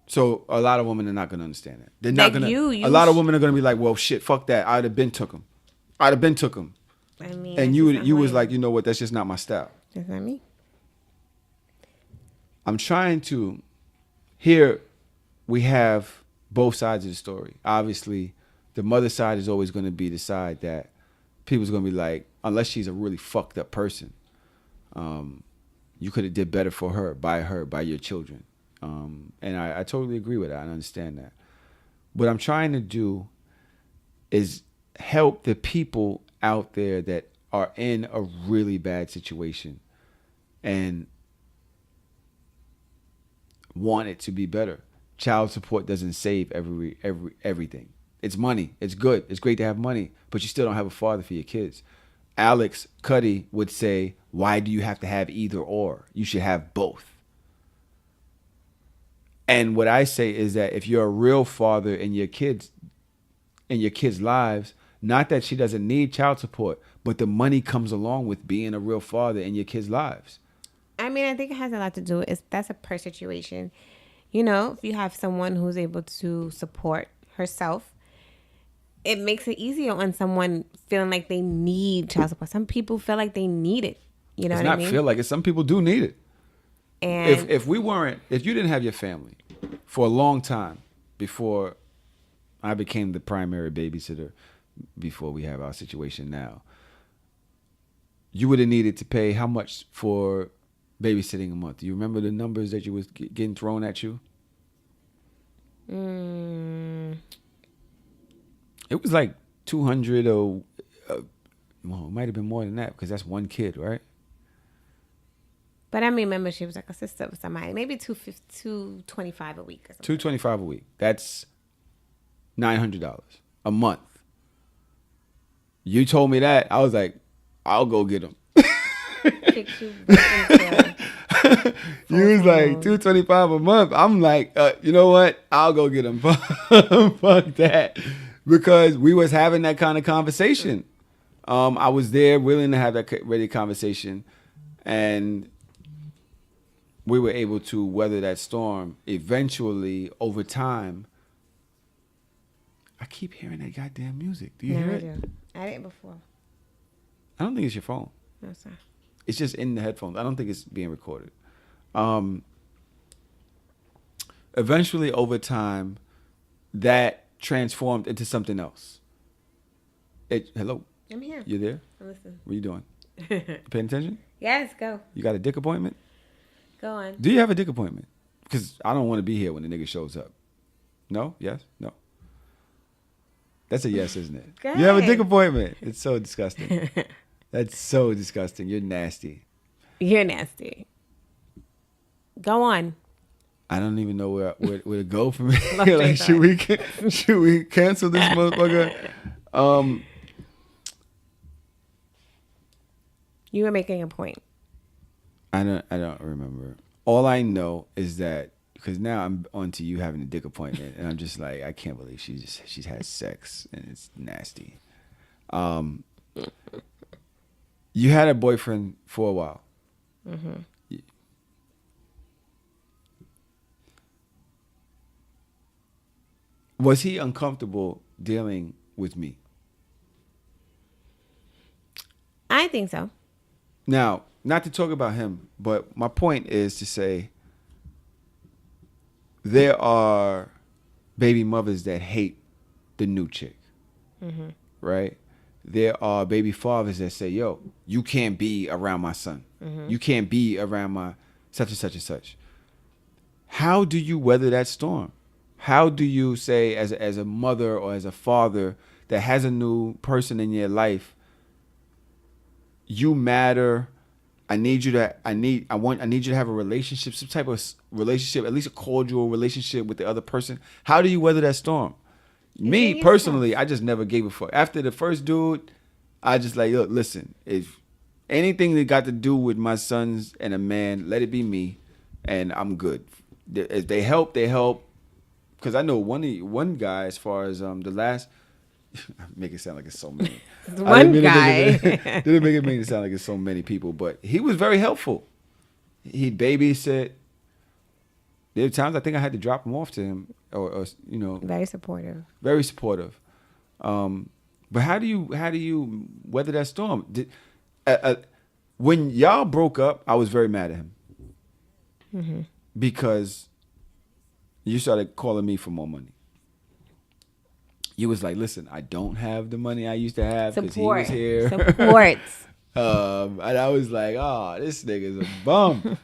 Speaker 1: So a lot of women are not going to understand that. They're
Speaker 2: Like
Speaker 1: not going
Speaker 2: you
Speaker 1: to. A lot of women are going to be like, well, shit, fuck that. I'd have been took him. I mean, and you was like, you know what? That's just not my style.
Speaker 2: That's not me.
Speaker 1: I'm trying to here we have both sides of the story. Obviously, the mother side is always going to be the side that people's going to be like, unless she's a really fucked up person, you could have did better for her, by your children. And I totally agree with that. I understand that. What I'm trying to do is help the people out there that are in a really bad situation and want it to be better. Child support doesn't save everything. It's money. It's good. It's great to have money, but you still don't have a father for your kids. Alex Cuddy would say, why do you have to have either or? You should have both. And what I say is that if you're a real father in your kids' lives, not that she doesn't need child support, but the money comes along with being a real father in your kids' lives.
Speaker 2: I mean, I think it has a lot to do with that's a per situation. You know, if you have someone who's able to support herself, it makes it easier on someone feeling like they need child support. Some people feel like they need it. You know
Speaker 1: It's
Speaker 2: what I
Speaker 1: not
Speaker 2: mean?
Speaker 1: feel like it. Some people do need it.
Speaker 2: And
Speaker 1: If you didn't have your family for a long time before I became the primary babysitter, before we have our situation now, you would have needed to pay how much for babysitting a month? Do you remember the numbers that you was getting thrown at you? It was like 200 or well, it might have been more than that because that's one kid, right?
Speaker 2: but I remember she was like a sister of somebody, maybe 225 a week or something.
Speaker 1: $225 a week. That's $900 a month. You told me that, I was like, I'll go get them.
Speaker 2: Kicked you back into
Speaker 1: You was like $225 a month. I'm like, you know what? I'll go get them. Fuck that, because we was having that kind of conversation. I was there, willing to have that ready conversation, and we were able to weather that storm. Eventually, over time, I keep hearing that goddamn music. Do you hear it?
Speaker 2: I didn't before.
Speaker 1: I don't think it's your phone.
Speaker 2: No, sir.
Speaker 1: It's just in the headphones. I don't think it's being recorded. Eventually, over time, that transformed into something else. Hello?
Speaker 2: I'm here.
Speaker 1: You there?
Speaker 2: Listen.
Speaker 1: What are you doing? Paying attention?
Speaker 2: Yes, go.
Speaker 1: You got a dick appointment?
Speaker 2: Go on.
Speaker 1: Do you have a dick appointment? Because I don't want to be here when the nigga shows up. No? Yes? No? That's a yes, isn't it?
Speaker 2: Go
Speaker 1: You have a
Speaker 2: ahead.
Speaker 1: dick appointment. It's so disgusting. That's so disgusting. You're nasty.
Speaker 2: You're nasty. Go on.
Speaker 1: I don't even know where to go from here.
Speaker 2: Left
Speaker 1: Like,
Speaker 2: and
Speaker 1: should we cancel this motherfucker?
Speaker 2: You were making a point.
Speaker 1: I don't remember. All I know is that because now I'm on to you having a dick appointment, and I'm just like, I can't believe she's had sex and it's nasty. You had a boyfriend for a while. Mm-hmm. Was he uncomfortable dealing with me?
Speaker 2: I think so.
Speaker 1: Now, not to talk about him, but my point is to say there are baby mothers that hate the new chick, right? There are baby fathers that say, yo, you can't be around my son. You can't be around my such and such and such. How do you weather that storm? How do you say, as a mother or as a father that has a new person in your life, you matter. I need you to have a relationship, some type of relationship, at least a cordial relationship with the other person. How do you weather that storm? Me personally, I just never gave a fuck. After the first dude, I just like, look, listen, if anything that got to do with my sons and a man, let it be me, and I'm good. If they help, they help. Because I know one guy, as far as the last, make it sound like it's so many.
Speaker 2: One guy.
Speaker 1: Didn't make it sound like it's so many people, but he was very helpful. He'd babysit. There were times I think I had to drop him off to him, or you know,
Speaker 2: Very supportive.
Speaker 1: very supportive. But how do you weather that storm? When y'all broke up, I was very mad at him because You started calling me for more money. You was like, listen, I don't have the money I used to have because he was here.
Speaker 2: Support.
Speaker 1: And I was like, oh, this nigga's a bum.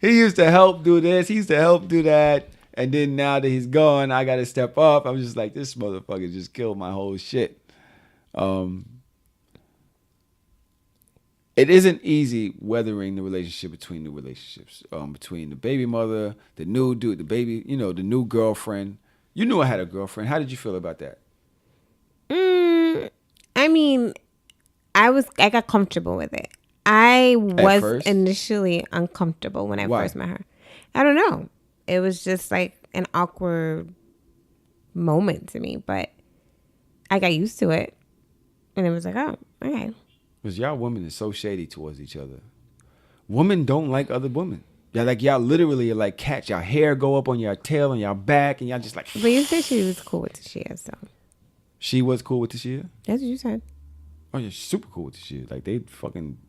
Speaker 1: He used to help do this. He used to help do that. And then now that he's gone, I got to step up. I'm just like, this motherfucker just killed my whole shit. It isn't easy weathering the relationship between the relationships, between the baby mother, the new dude, the baby, the new girlfriend. You knew I had a girlfriend. How did you feel about that?
Speaker 2: I mean, I got comfortable with it. I was initially uncomfortable when I first met her. I don't know. It was just like an awkward moment to me, but I got used to it. And it was like, oh, okay.
Speaker 1: Because y'all women is so shady towards each other. Women don't like other women. Y'all literally are like cats. Y'all hair go up on your tail and y'all back, and y'all just like.
Speaker 2: But you said she was cool with Tashia, so.
Speaker 1: She was cool with Tashia?
Speaker 2: That's what you said.
Speaker 1: Oh, yeah, she's super cool with Tashia. Like, they fucking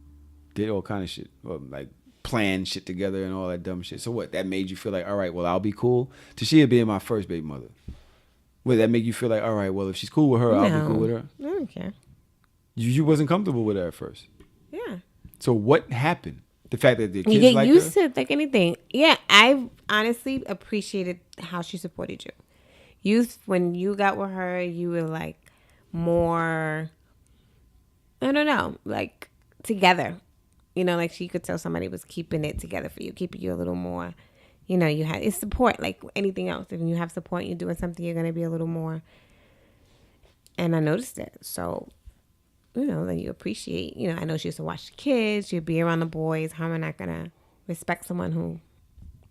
Speaker 1: did all kind of shit. Like, planned shit together and all that dumb shit. So what? That made you feel like, all right, well, I'll be cool? Tashia being my first baby mother. Would that make you feel like, all right, well, if she's cool with her, I'll be cool with her?
Speaker 2: I don't care.
Speaker 1: You wasn't comfortable with her at first.
Speaker 2: Yeah.
Speaker 1: So what happened? The fact that the kids
Speaker 2: you get
Speaker 1: liked
Speaker 2: used
Speaker 1: her?
Speaker 2: to it like anything. Yeah, I honestly appreciated how she supported you. When you got with her, you were like more, I don't know, like together. Like she could tell somebody was keeping it together for you, keeping you a little more. You had it's support like anything else. If you have support, you're doing something, you're gonna be a little more. And I noticed it, so. Then you appreciate, I know she used to watch the kids. She'd be around the boys. How am I not going to respect someone who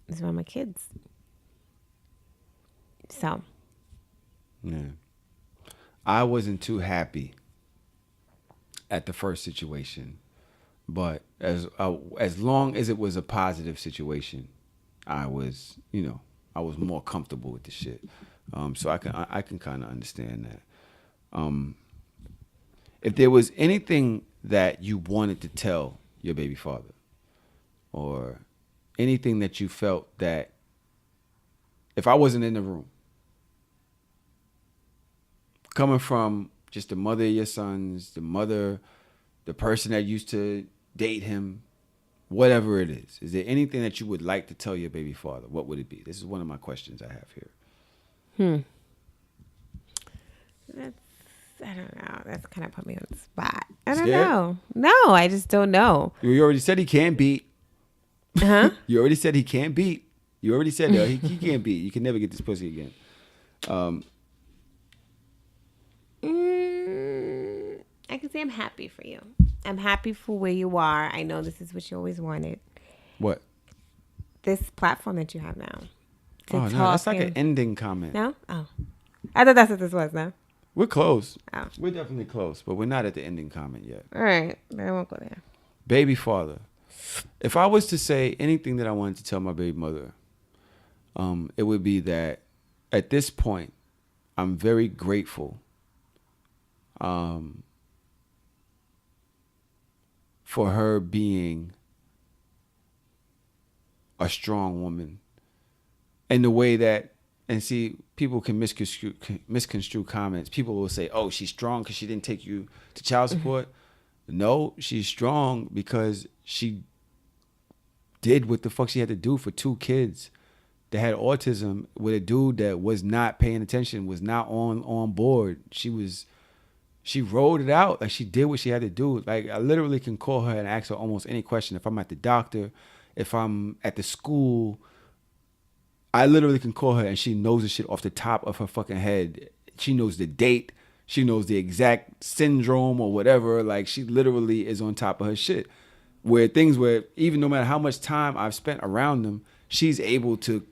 Speaker 2: is around my kids? So.
Speaker 1: Yeah. I wasn't too happy at the first situation. But as long as it was a positive situation, I was, I was more comfortable with the shit. So I can kind of understand that. If there was anything that you wanted to tell your baby father, or anything that you felt that if I wasn't in the room, coming from just the mother of your sons, the person that used to date him, whatever it is there anything that you would like to tell your baby father? What would it be? This is one of my questions I have here.
Speaker 2: I don't know. That's kind of put me on the spot. I don't know. No, I just don't know.
Speaker 1: You already said he can't beat.
Speaker 2: Huh?
Speaker 1: You already said he can't beat. You already said that he can't beat. You can never get this pussy again.
Speaker 2: I can say I'm happy for you. I'm happy for where you are. I know this is what you always wanted.
Speaker 1: What?
Speaker 2: This platform that you have now.
Speaker 1: No, that's like an ending comment.
Speaker 2: No? Oh. I thought that's what this was, no?
Speaker 1: We're close.
Speaker 2: Oh.
Speaker 1: We're definitely close, but we're not at the ending comment yet.
Speaker 2: All right. Then I won't go there.
Speaker 1: Baby father. If I was to say anything that I wanted to tell my baby mother, it would be that at this point, I'm very grateful for her being a strong woman in the way that, and see, people can misconstrue comments. People will say, oh, she's strong because she didn't take you to child support. No, she's strong because she did what the fuck she had to do for 2 kids that had autism with a dude that was not paying attention, was not on board. She rolled it out. Like, she did what she had to do. Like, I literally can call her and ask her almost any question. If I'm at the doctor, if I'm at the school, I literally can call her and she knows the shit off the top of her fucking head. She knows the date. She knows the exact syndrome or whatever. Like, she literally is on top of her shit. Where even no matter how much time I've spent around them, she's able to,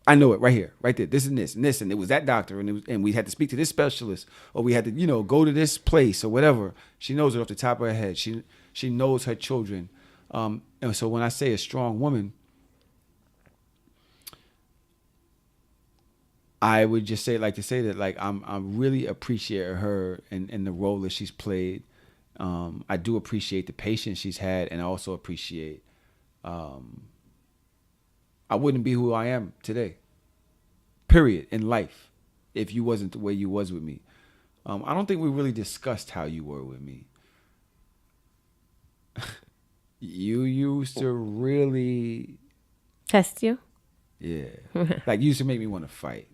Speaker 1: I know it right here, right there. This and this and this. And it was that doctor. And we had to speak to this specialist. Or we had to, go to this place or whatever. She knows it off the top of her head. She knows her children. And so when I say a strong woman, I would just say that like I really appreciate her and the role that she's played. I do appreciate the patience she's had, and I also appreciate I wouldn't be who I am today. Period. In life, if you wasn't the way you was with me. I don't think we really discussed how you were with me. You used to really,
Speaker 2: Test you?
Speaker 1: yeah, like you used to make me want to fight.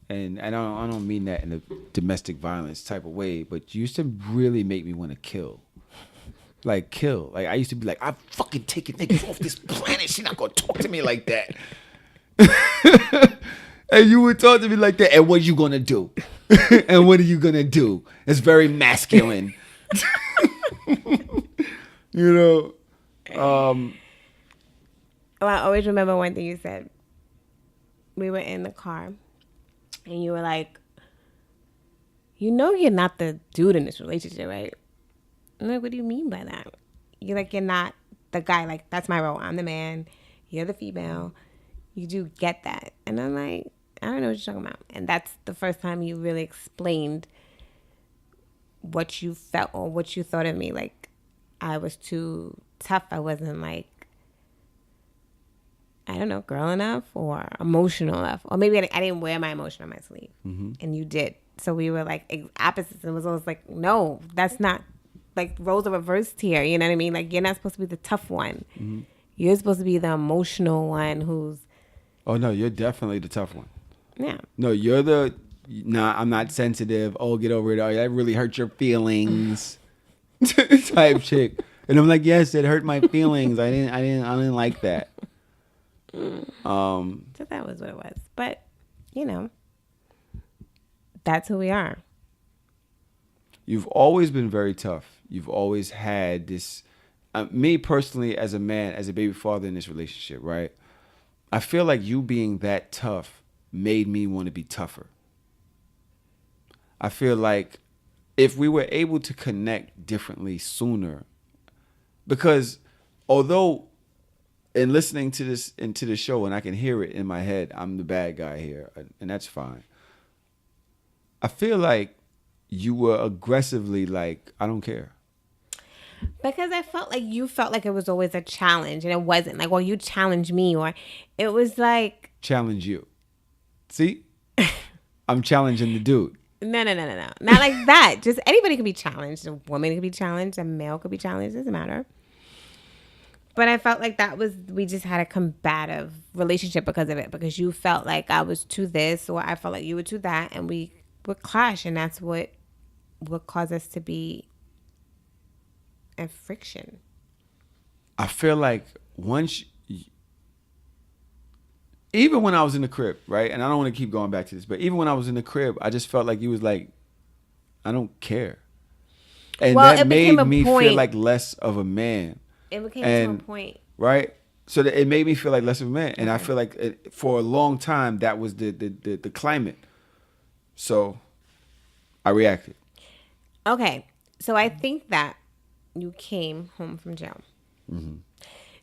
Speaker 1: And I don't mean that in a domestic violence type of way, but you used to really make me want to kill. Like kill. Like I used to be like, I'm fucking taking niggas off this planet. She's not gonna talk to me like that. And you would talk to me like that. And what you gonna do? And what are you gonna do? It's very masculine. You know.
Speaker 2: Well, I always remember one thing you said. We were in the car, and you were like, "You know, you're not the dude in this relationship, right?" I'm like, "What do you mean by that?" You're like, "You're not the guy. Like, that's my role. I'm the man. You're the female. You do get that." And I'm like, "I don't know what you're talking about." And that's the first time you really explained what you felt or what you thought of me. Like, I was too tough. I wasn't like, I don't know, girl enough or emotional enough. Or maybe I didn't wear my emotion on my sleeve. Mm-hmm. And you did. So we were like opposites. It was almost like, no, that's not, like roles are reversed here. You know what I mean? Like, you're not supposed to be the tough one. Mm-hmm. You're supposed to be the emotional one who's.
Speaker 1: Oh, no, you're definitely the tough one.
Speaker 2: Yeah.
Speaker 1: No, you're the, nah, I'm not sensitive. Oh, get over it. Oh, that really hurt your feelings. Type chick. And I'm like, yes, it hurt my feelings. I didn't like that.
Speaker 2: So that was what it was. But, you know, that's who we are.
Speaker 1: You've always been very tough. You've always had this, me personally as a man, as a baby father in this relationship, right? I feel like you being that tough made me want to be tougher. I feel like if we were able to connect differently sooner, because although in listening to this into the show and I can hear it in my head, I'm the bad guy here, and that's fine. I feel like you were aggressively like, I don't care.
Speaker 2: Because I felt like you felt like it was always a challenge, and it wasn't. Like, well, you challenged me, or it was like...
Speaker 1: Challenge you. See? I'm challenging the dude.
Speaker 2: No. Not like that. Just anybody can be challenged. A woman can be challenged. A male could be challenged. It doesn't matter. But I felt like we just had a combative relationship because of it. Because you felt like I was to this, or I felt like you were to that, and we would clash, and that's what caused us to be in friction.
Speaker 1: I feel like even when I was in the crib, right? And I don't want to keep going back to this, but even when I was in the crib, I just felt like you was like, I don't care. And that made me feel like less of a man.
Speaker 2: It became to a point.
Speaker 1: Right? So that it made me feel like less of a man. And I feel like for a long time, that was the climate. So I reacted.
Speaker 2: Okay. So I think that you came home from jail. Mm-hmm.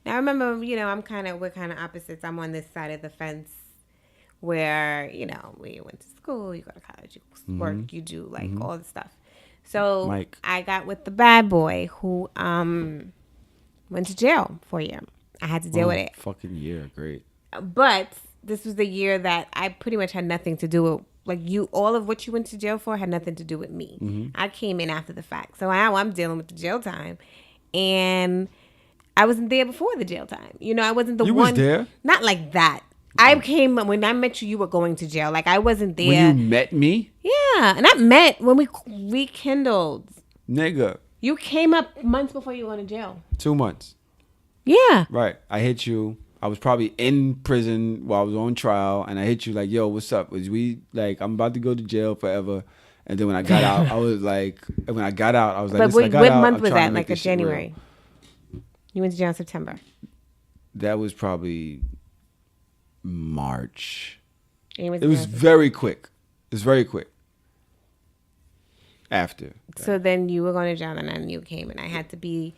Speaker 2: Now, I remember, we're kind of opposites. I'm on this side of the fence where, we went to school, you go to college, you work, you do all the stuff. So
Speaker 1: Mike.
Speaker 2: I got with the bad boy who went to jail for a year. I had to deal with it.
Speaker 1: Fucking year, great.
Speaker 2: But this was the year that I pretty much had nothing to do with. Like, all of what you went to jail for had nothing to do with me. Mm-hmm. I came in after the fact. So now I'm dealing with the jail time. And I wasn't there before the jail time. I wasn't the one.
Speaker 1: You was there?
Speaker 2: Not like that. I came, when I met you, you were going to jail. Like, I wasn't there.
Speaker 1: When you met me?
Speaker 2: Yeah. And I met when we rekindled.
Speaker 1: Nigga.
Speaker 2: You came up months before you went to jail.
Speaker 1: 2 months.
Speaker 2: Yeah.
Speaker 1: Right. I hit you. I was probably in prison while I was on trial, and I hit you like, yo, what's up? I'm about to go to jail forever. And then when I got out, I was like, what
Speaker 2: month was that? Like a January? You went to jail in September.
Speaker 1: That was probably March. It was very quick. It was very quick. After.
Speaker 2: So then you were going to jail, and then you came, and I had to be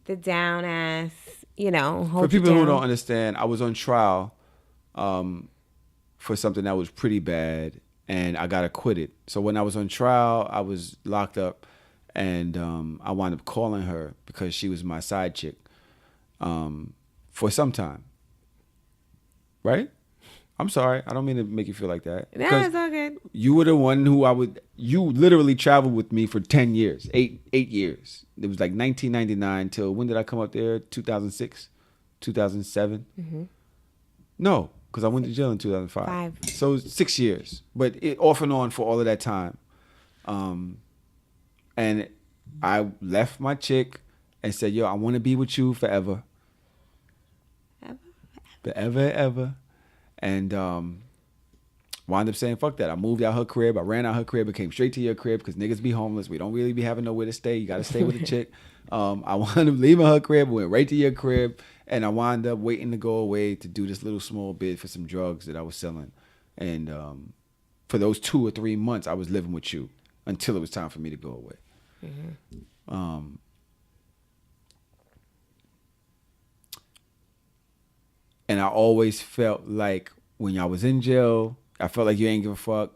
Speaker 2: the down ass, hold
Speaker 1: For people who don't understand, I was on trial for something that was pretty bad, and I got acquitted. So when I was on trial, I was locked up, and I wound up calling her because she was my side chick for some time. right? I'm sorry. I don't mean to make you feel like that.
Speaker 2: No,
Speaker 1: 'Cause
Speaker 2: it's all good.
Speaker 1: you were the one who you literally traveled with me for 10 years, eight years. It was like 1999 till when did I come up there? 2006, 2007?
Speaker 2: Mm-hmm.
Speaker 1: No, because I went to jail in 2005.
Speaker 2: 5.
Speaker 1: So 6 years, but it off and on for all of that time. And I left my chick and said, yo, I want to be with you forever. Forever, ever. And wound up saying, fuck that. I moved out her crib. I ran out her crib and came straight to your crib because niggas be homeless. We don't really be having nowhere to stay. You got to stay with a chick. I wound up leaving her crib, went right to your crib, and I wound up waiting to go away to do this little small bid for some drugs that I was selling. And for those 2 or 3 months, I was living with you until it was time for me to go away. Mm-hmm. And I always felt like when I was in jail, I felt like you ain't give a fuck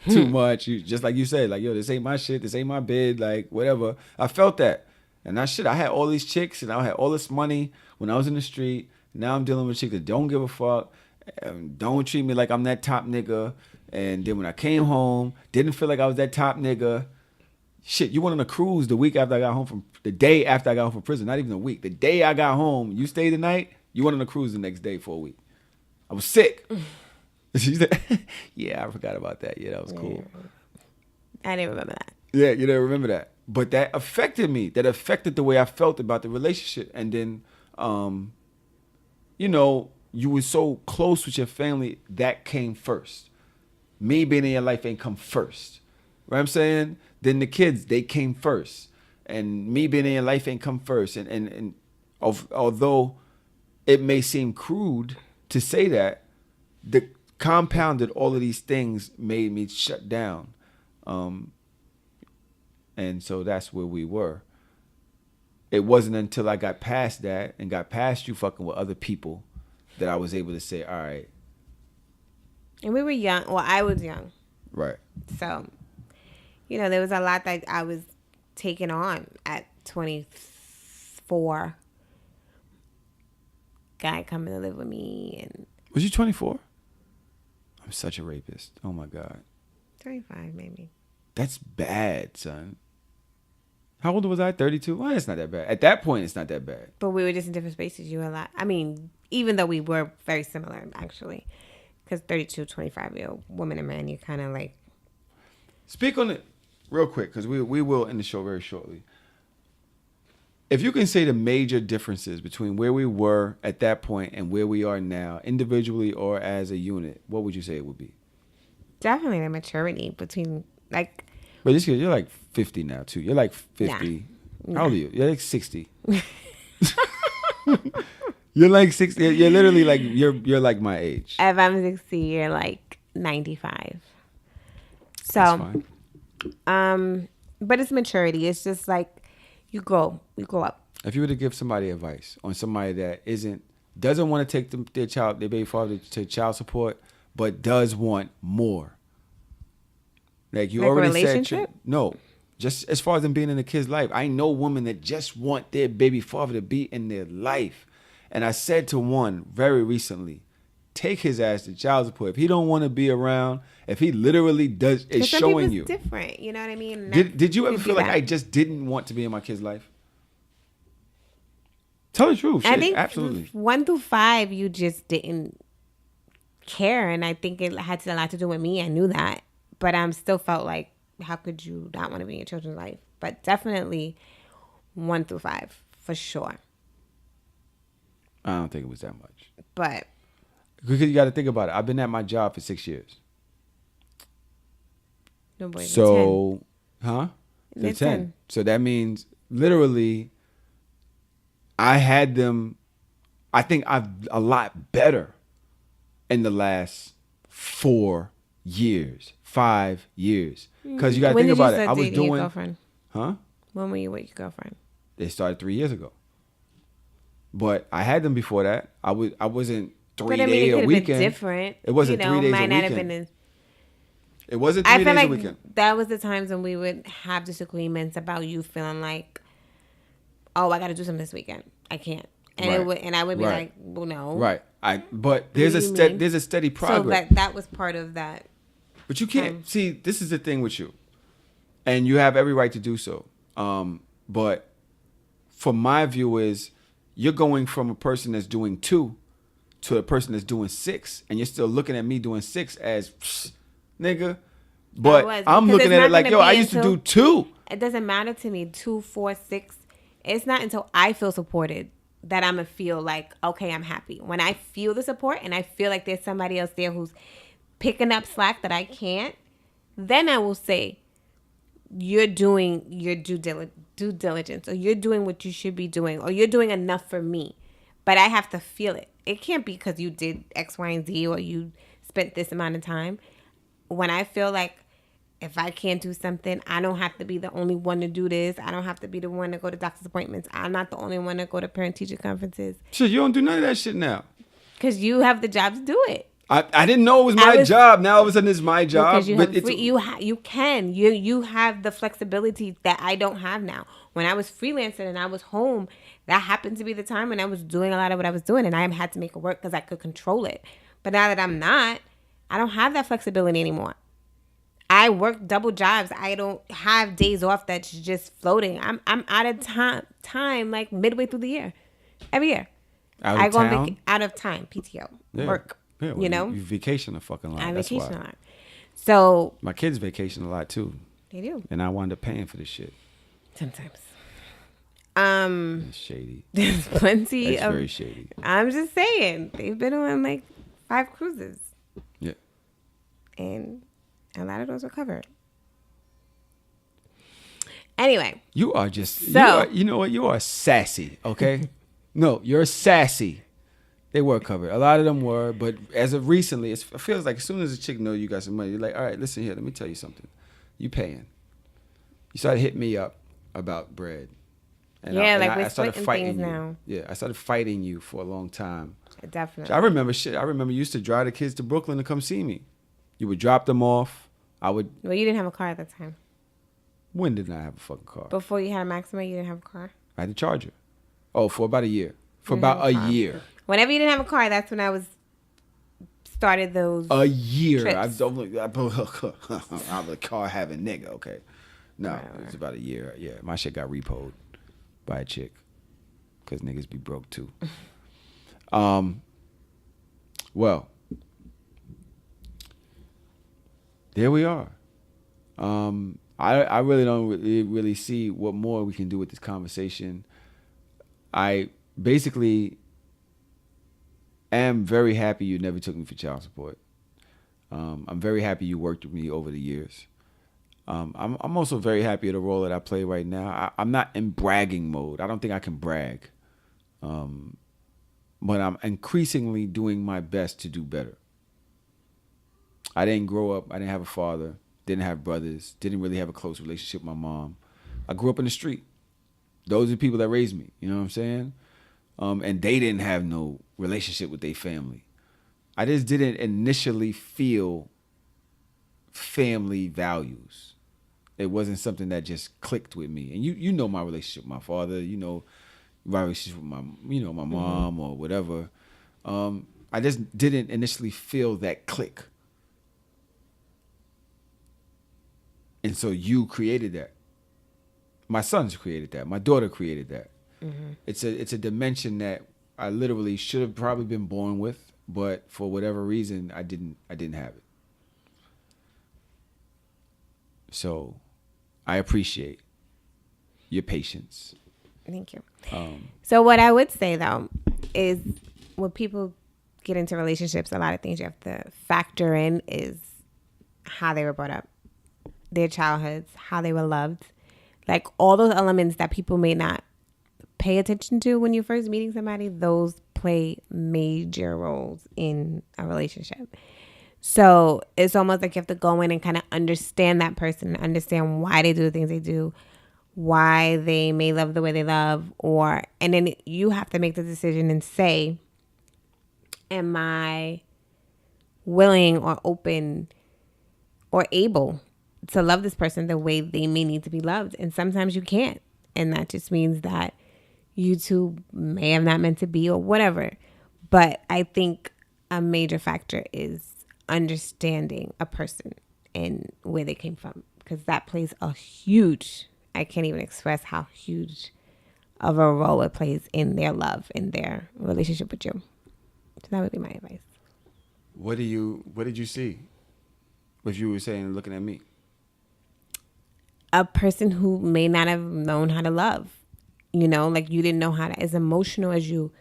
Speaker 1: too much. You just like you said, like, yo, this ain't my shit, this ain't my bid, like whatever. I felt that. And I had all these chicks and I had all this money when I was in the street. Now I'm dealing with chicks that don't give a fuck, and don't treat me like I'm that top nigga. And then when I came home, didn't feel like I was that top nigga. Shit, you went on a cruise the week after I got home the day after I got home from prison, not even a week. The day I got home, you stayed the night, you went on a cruise the next day for a week. I was sick. She said, yeah, I forgot about that. Yeah, that was cool.
Speaker 2: I didn't remember that.
Speaker 1: Yeah, you didn't remember that. But that affected me. That affected the way I felt about the relationship. And then, you were so close with your family, that came first. Me being in your life ain't come first. Right, I'm saying? Then the kids, they came first. And me being in your life ain't come first. And although it may seem crude to say that, the compounded all of these things made me shut down. And so that's where we were. It wasn't until I got past that and got past you fucking with other people that I was able to say, all right.
Speaker 2: And we were young. Well, I was young.
Speaker 1: Right.
Speaker 2: So, there was a lot that I was taking on at 24. Guy coming to live with me. And
Speaker 1: was you 24? I'm such a rapist. Oh, my God.
Speaker 2: 25, maybe.
Speaker 1: That's bad, son. How old was I? 32? Well, it's not that bad. At that point, it's not that bad.
Speaker 2: But we were just in different spaces. You were a lot. I mean, even though we were very similar, actually. Because 32, 25-year-old woman and man, you kind of like...
Speaker 1: Speak on it real quick, because we will end the show very shortly. If you can say the major differences between where we were at that point and where we are now, individually or as a unit, what would you say it would be?
Speaker 2: Definitely the maturity between, like...
Speaker 1: But you're like 50 now, too. You're like 50. Nah. How old are you? You're like 60. You're like 60. You're literally like, you're like my age.
Speaker 2: If I'm 60, you're like 95. So,
Speaker 1: that's fine.
Speaker 2: But it's maturity. It's just like, you grow up.
Speaker 1: If you were to give somebody advice on somebody that doesn't want to take their baby father to child support, but does want more. Like you already said, no, just as far as them being in the kid's life, I know women that just want their baby father to be in their life. And I said to one very recently, take his ass to child support. If he don't want to be around, if he literally is showing you.
Speaker 2: Different, you know what I mean?
Speaker 1: Did you ever feel like I just didn't want to be in my kid's life? Tell the truth.
Speaker 2: I think
Speaker 1: absolutely.
Speaker 2: 1 through 5, you just didn't care. And I think it had a lot to do with me. I knew that. But I still felt like, how could you not want to be in your children's life? But definitely 1 through 5, for sure.
Speaker 1: I don't think it was that much.
Speaker 2: But.
Speaker 1: Because you got to think about it. I've been at my job for 6 years.
Speaker 2: No boy,
Speaker 1: so, 10. Huh?
Speaker 2: They're
Speaker 1: 10. So that means literally I had them, I think I've a lot better in the last 4 years, 5 years. Because you got to think about it. I was doing. Your
Speaker 2: girlfriend?
Speaker 1: Huh?
Speaker 2: When were you with your girlfriend?
Speaker 1: They started 3 years ago. But I had them before that. I wasn't 3 days a weekend.
Speaker 2: Been different.
Speaker 1: It wasn't 3 days a weekend. It wasn't 3 days a weekend.
Speaker 2: That was the times when we would have disagreements about you feeling like, oh, I got to do something this weekend. I can't. And I would be like, well, no.
Speaker 1: Right. But there's
Speaker 2: What
Speaker 1: a
Speaker 2: do you mean?
Speaker 1: there's a steady
Speaker 2: So
Speaker 1: progress.
Speaker 2: that was part of that.
Speaker 1: But you can't see. This is the thing with you, and you have every right to do so. But from my view is, you're going from a person that's doing 2 to a person that's doing 6, and you're still looking at me doing 6 as nigga. But I'm looking at it like, yo, I used to do 2.
Speaker 2: It doesn't matter to me, 2, 4, 6. It's not until I feel supported that I'm going to feel like, okay, I'm happy. When I feel the support and I feel like there's somebody else there who's picking up slack that I can't, then I will say, you're doing your due diligence, or you're doing what you should be doing, or you're doing enough for me. But I have to feel it. It can't be because you did X, Y, and Z, or you spent this amount of time. When I feel like, if I can't do something, I don't have to be the only one to do this. I don't have to be the one to go to doctor's appointments. I'm not the only one to go to parent-teacher conferences.
Speaker 1: Shit, you don't do none of that shit now.
Speaker 2: Because you have the job to do it.
Speaker 1: I didn't know it was my job. Now all of a sudden it's my job.
Speaker 2: Because you have the flexibility that I don't have now. When I was freelancing and I was home, that happened to be the time when I was doing a lot of what I was doing, and I had to make it work because I could control it. But now that I'm not, I don't have that flexibility anymore. I work double jobs. I don't have days off that's just floating. I'm out of time like midway through the year, every year.
Speaker 1: Out of town?
Speaker 2: Out of time, PTO, work.
Speaker 1: Yeah, well,
Speaker 2: you know,
Speaker 1: you vacation a fucking lot.
Speaker 2: I
Speaker 1: That's
Speaker 2: vacation
Speaker 1: why.
Speaker 2: a lot. So
Speaker 1: My kids vacation a lot too.
Speaker 2: They do.
Speaker 1: And I wound up paying for this shit.
Speaker 2: Sometimes.
Speaker 1: It's shady.
Speaker 2: There's plenty
Speaker 1: It's
Speaker 2: of.
Speaker 1: very shady.
Speaker 2: I'm just saying, they've been on like 5 cruises.
Speaker 1: Yeah.
Speaker 2: And a lot of those are covered. Anyway.
Speaker 1: You are just,
Speaker 2: So,
Speaker 1: you know what? You are sassy, okay? No, you're sassy. They were covered. A lot of them were, but as of recently, it feels like as soon as a chick knows you got some money, you're like, all right, listen here, let me tell you something. You paying. You started hitting me up about bread. And
Speaker 2: yeah,
Speaker 1: I
Speaker 2: we're
Speaker 1: started
Speaker 2: splitting
Speaker 1: fighting
Speaker 2: things
Speaker 1: you.
Speaker 2: now.
Speaker 1: Yeah, I started fighting you for a long time.
Speaker 2: Definitely.
Speaker 1: I remember you used to drive the kids to Brooklyn to come see me. You would drop them off.
Speaker 2: Well, you didn't have a car at that time.
Speaker 1: When did I have a fucking car?
Speaker 2: Before you had a Maxima, you didn't have a car?
Speaker 1: I had a Charger. Oh, for about a year. For about a year.
Speaker 2: Whenever you didn't have a car, that's when I started those.
Speaker 1: A year.
Speaker 2: Trips.
Speaker 1: I'm a car having nigga. Okay. No, it was about a year. Yeah, my shit got repoed by a chick. Because niggas be broke too. Well, there we are. I really don't really see what more we can do with this conversation. I basically am very happy you never took me for child support. I'm very happy you worked with me over the years. I'm also very happy at the role that I play right now. I'm not in bragging mode. I don't think I can brag. But I'm increasingly doing my best to do better. I didn't grow up. I didn't have a father. Didn't have brothers. Didn't really have a close relationship with my mom. I grew up in the street. Those are the people that raised me. You know what I'm saying? And they didn't have no relationship with their family. I just didn't initially feel family values. It wasn't something that just clicked with me. And you know my relationship with my father. You know my relationship with my mom or whatever. I just didn't initially feel that click. And so you created that. My sons created that. My daughter created that. Mm-hmm. It's a dimension that I literally should have probably been born with, but for whatever reason, I didn't have it. So I appreciate your patience.
Speaker 2: Thank you. So what I would say though is when people get into relationships, a lot of things you have to factor in is how they were brought up, their childhoods, how they were loved, like all those elements that people may not pay attention to when you're first meeting somebody. Those play major roles in a relationship. So it's almost like you have to go in and kind of understand that person and understand why they do the things they do, why they may love the way they love, and then you have to make the decision and say, am I willing or open or able to love this person the way they may need to be loved? And sometimes you can't. And that just means that you two may have not meant to be or whatever. But I think a major factor is understanding a person and where they came from, because that plays a huge, I can't even express how huge of a role it plays in their love, in their relationship with you. So that would be my advice.
Speaker 1: What did you see? What you were saying, looking at me?
Speaker 2: A person who may not have known how to love, like you didn't know how to, as emotional as you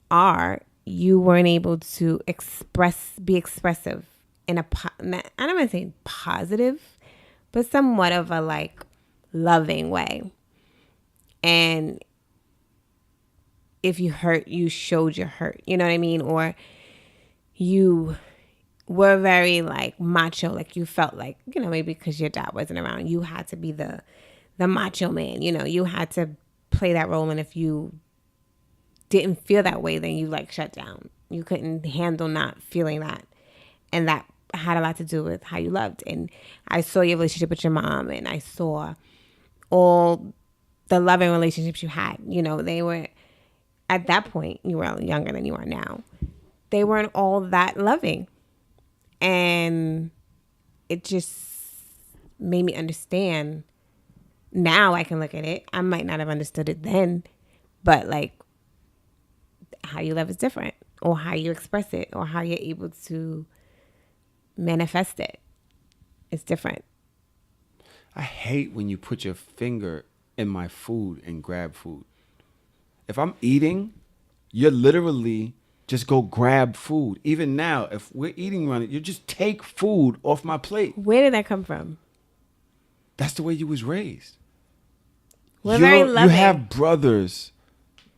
Speaker 2: are, you weren't able to be expressive in a, I don't want to say positive, but somewhat of a like loving way. And if you hurt, you showed your hurt, you know what I mean? Or you were very like macho, like you felt like, maybe because your dad wasn't around, you had to be the macho man, you had to play that role. And if you didn't feel that way, then you like shut down. You couldn't handle not feeling that. And that had a lot to do with how you loved. And I saw your relationship with your mom, and I saw all the loving relationships you had. They were, at that point, you were younger than you are now. They weren't all that loving. And it just made me understand. Now I can look at it. I might not have understood it then, but like how you love is different, or how you express it, or how you're able to manifest it. It's different.
Speaker 1: I hate when you put your finger in my food and grab food. If I'm eating, you're literally just go grab food. Even now, if we're eating around it, you just take food off my plate.
Speaker 2: Where did that come from?
Speaker 1: That's the way you was raised.
Speaker 2: We're very loving.
Speaker 1: You have brothers.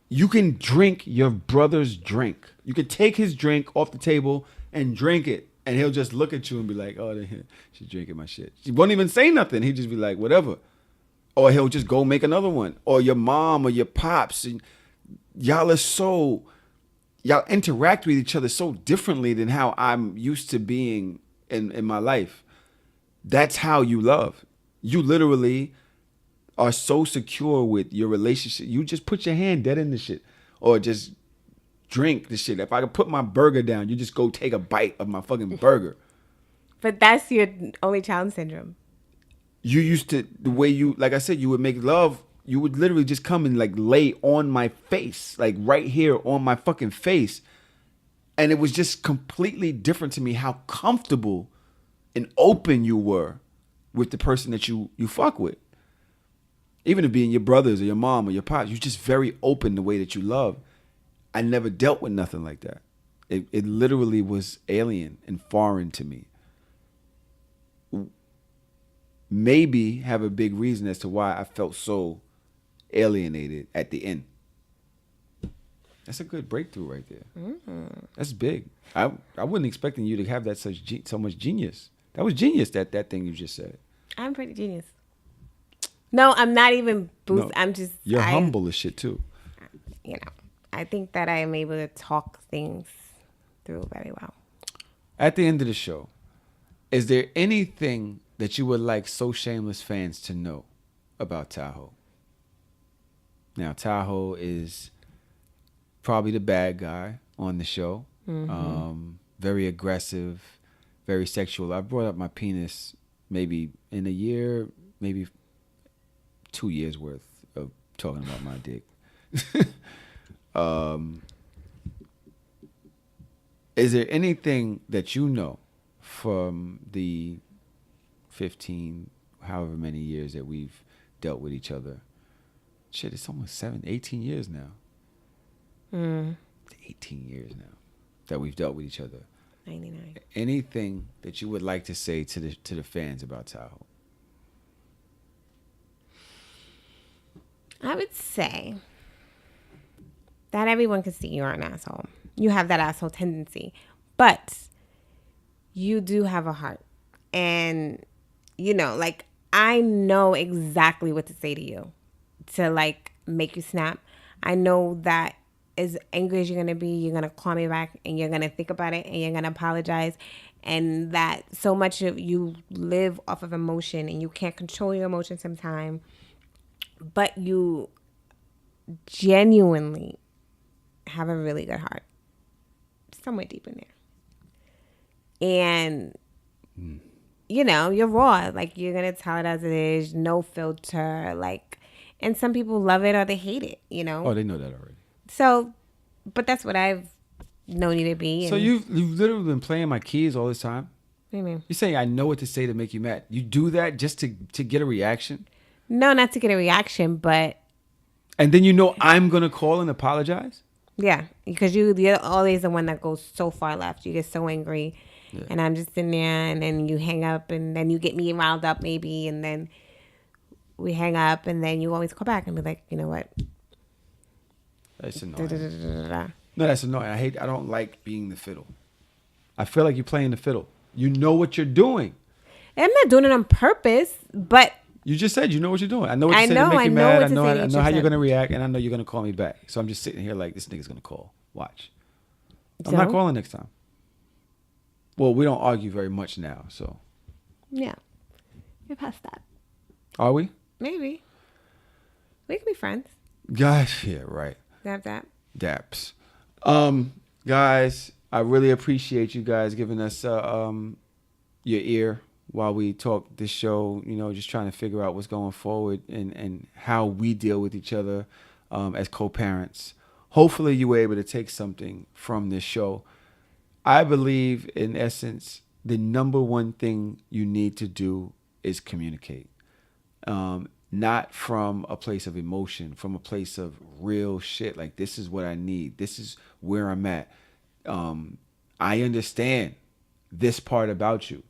Speaker 1: You can drink your brother's drink. You can take his drink off the table and drink it, and he'll just look at you and be like, "Oh, she's drinking my shit." She won't even say nothing. He'd just be like, "Whatever," or he'll just go make another one. Or your mom or your pops, and y'all interact with each other so differently than how I'm used to being in my life. That's how you love. You literally are so secure with your relationship. You just put your hand dead in the shit, or just drink the shit. If I could put my burger down, you just go take a bite of my fucking burger.
Speaker 2: But that's your only child syndrome.
Speaker 1: You used to, the way you, like I said, you would make love. You would literally just come and like lay on my face, like right here on my fucking face. And it was just completely different to me how comfortable and open you were with the person that you fuck with. Even if being your brothers or your mom or your pops, you're just very open the way that you love. I never dealt with nothing like that. It literally was alien and foreign to me. Maybe have a big reason as to why I felt so alienated at the end. That's a good breakthrough right there. Mm-hmm. That's big. I wasn't expecting you to have that so much genius. That was genius, that thing you just said.
Speaker 2: I'm pretty genius. No, I'm not even
Speaker 1: No,
Speaker 2: I'm just...
Speaker 1: You're humble as shit too.
Speaker 2: I think that I am able to talk things through very well.
Speaker 1: At the end of the show, is there anything that you would like So Shameless fans to know about Tahoe? Now, Tahoe is probably the bad guy on the show. Mm-hmm. Very aggressive, very sexual. I brought up my penis maybe in a year, maybe 2 years worth of talking about my dick. Is there anything that you know from the 15, however many years that we've dealt with each other? Shit, it's almost 18 years now. 18 years now that we've dealt with each other.
Speaker 2: 99.
Speaker 1: Anything that you would like to say to the fans about Tahoe?
Speaker 2: I would say that everyone can see you're an asshole. You have that asshole tendency, but you do have a heart. And, like, I know exactly what to say to you to, like, make you snap. I know that as angry as you're going to be, you're going to call me back and you're going to think about it and you're going to apologize. And that so much of you live off of emotion and you can't control your emotions sometimes. But you genuinely have a really good heart. somewhere deep in there. And, you know, you're raw. Like, you're going to tell it as it is, no filter. Like, and some people love it or they hate it, you know?
Speaker 1: Oh, they know that already.
Speaker 2: So, but that's what I've known you to be.
Speaker 1: So
Speaker 2: And,
Speaker 1: you've literally been playing my keys all this time?
Speaker 2: what do you mean?
Speaker 1: You're saying I know what to say to make you mad. You do that just to get a reaction?
Speaker 2: No, not to get a reaction, but
Speaker 1: And then you know I'm going to call and apologize?
Speaker 2: yeah, because you're always the one that goes so far left. You get so angry, and I'm just in there, and then you hang up, and then you get me riled up maybe, and then we hang up, and then you always call back and be like, you know what?
Speaker 1: That's
Speaker 2: Da,
Speaker 1: annoying.
Speaker 2: da, da, da, da, da.
Speaker 1: No, that's annoying. I don't like being the fiddle. I feel like you're playing the fiddle. You know what you're doing.
Speaker 2: And I'm not doing it on purpose, but
Speaker 1: You just said you know what you're doing. I know what to
Speaker 2: I
Speaker 1: say
Speaker 2: know,
Speaker 1: to make
Speaker 2: I
Speaker 1: you
Speaker 2: know
Speaker 1: mad.
Speaker 2: what
Speaker 1: I
Speaker 2: to
Speaker 1: know,
Speaker 2: say
Speaker 1: I
Speaker 2: to
Speaker 1: know
Speaker 2: get
Speaker 1: how
Speaker 2: you
Speaker 1: you're
Speaker 2: upset.
Speaker 1: going to react, and I know you're going to call me back. So I'm just sitting here like, this nigga's going to call. Watch. I'm not
Speaker 2: So?
Speaker 1: calling next time. Well, we don't argue very much now, so.
Speaker 2: yeah, we're past that.
Speaker 1: Are we?
Speaker 2: Maybe we can be friends.
Speaker 1: Gosh, yeah, right.
Speaker 2: Have that.
Speaker 1: Daps. Guys, I really appreciate you guys giving us your ear while we talk this show, you know, just trying to figure out what's going forward and how we deal with each other as co-parents. Hopefully you were able to take something from this show. I believe, in essence, the number one thing you need to do is communicate. Not from a place of emotion, from a place of real shit. Like, this is what I need. This is where I'm at. I understand this part about you.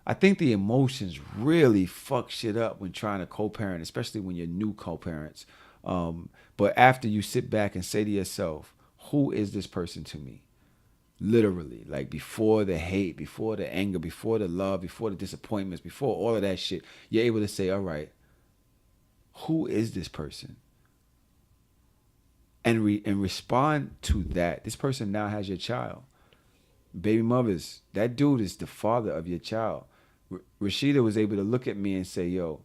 Speaker 1: I think the emotions really fuck shit up when trying to co-parent, especially when you're new co-parents. But after you sit back and say to yourself, who is this person to me? Literally, like before the hate, before the anger, before the love, before the disappointments, before all of that shit, you're able to say, all right, who is this person? And respond to that. This person now has your child. Baby mothers, that dude is the father of your child. Rashida was able to look at me and say, yo,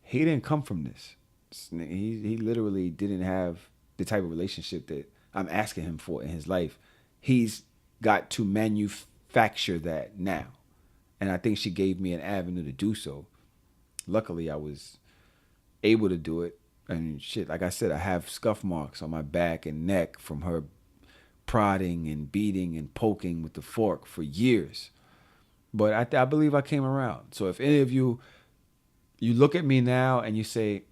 Speaker 1: he didn't come from this. He literally didn't have the type of relationship that I'm asking him for in his life. He's got to manufacture that now. And I think she gave me an avenue to do so. Luckily, I was able to do it. And shit, like I said, I have scuff marks on my back and neck from her prodding and beating and poking with the fork for years. But I believe I came around. So if any of you look at me now and you say,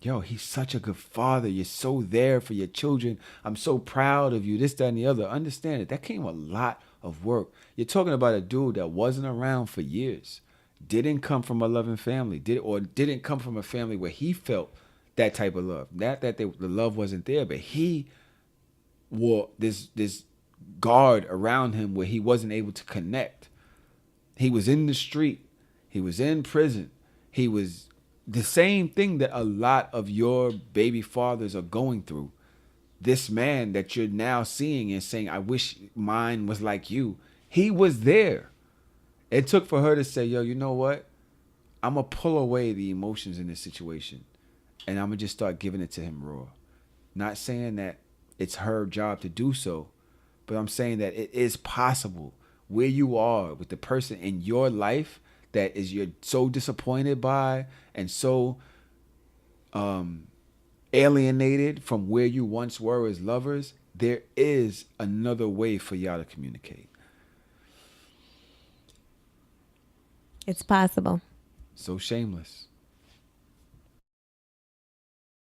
Speaker 1: yo, he's such a good father. You're so there for your children. I'm so proud of you, this, that, and the other. Understand it. That came a lot of work. You're talking about a dude that wasn't around for years. Didn't come from a loving family. Didn't come from a family where he felt that type of love. The love wasn't there, but he wore this guard around him where he wasn't able to connect. He was in the street. He was in prison. He was the same thing that a lot of your baby fathers are going through. This man that you're now seeing and saying, I wish mine was like you. He was there. It took for her to say, yo, you know what? I'm going to pull away the emotions in this situation. And I'm going to just start giving it to him raw. Not saying that it's her job to do so, but I'm saying that it is possible where you are with the person in your life that is you're so disappointed by and so alienated from where you once were as lovers. There is another way for y'all to communicate.
Speaker 2: It's possible.
Speaker 1: So shameless.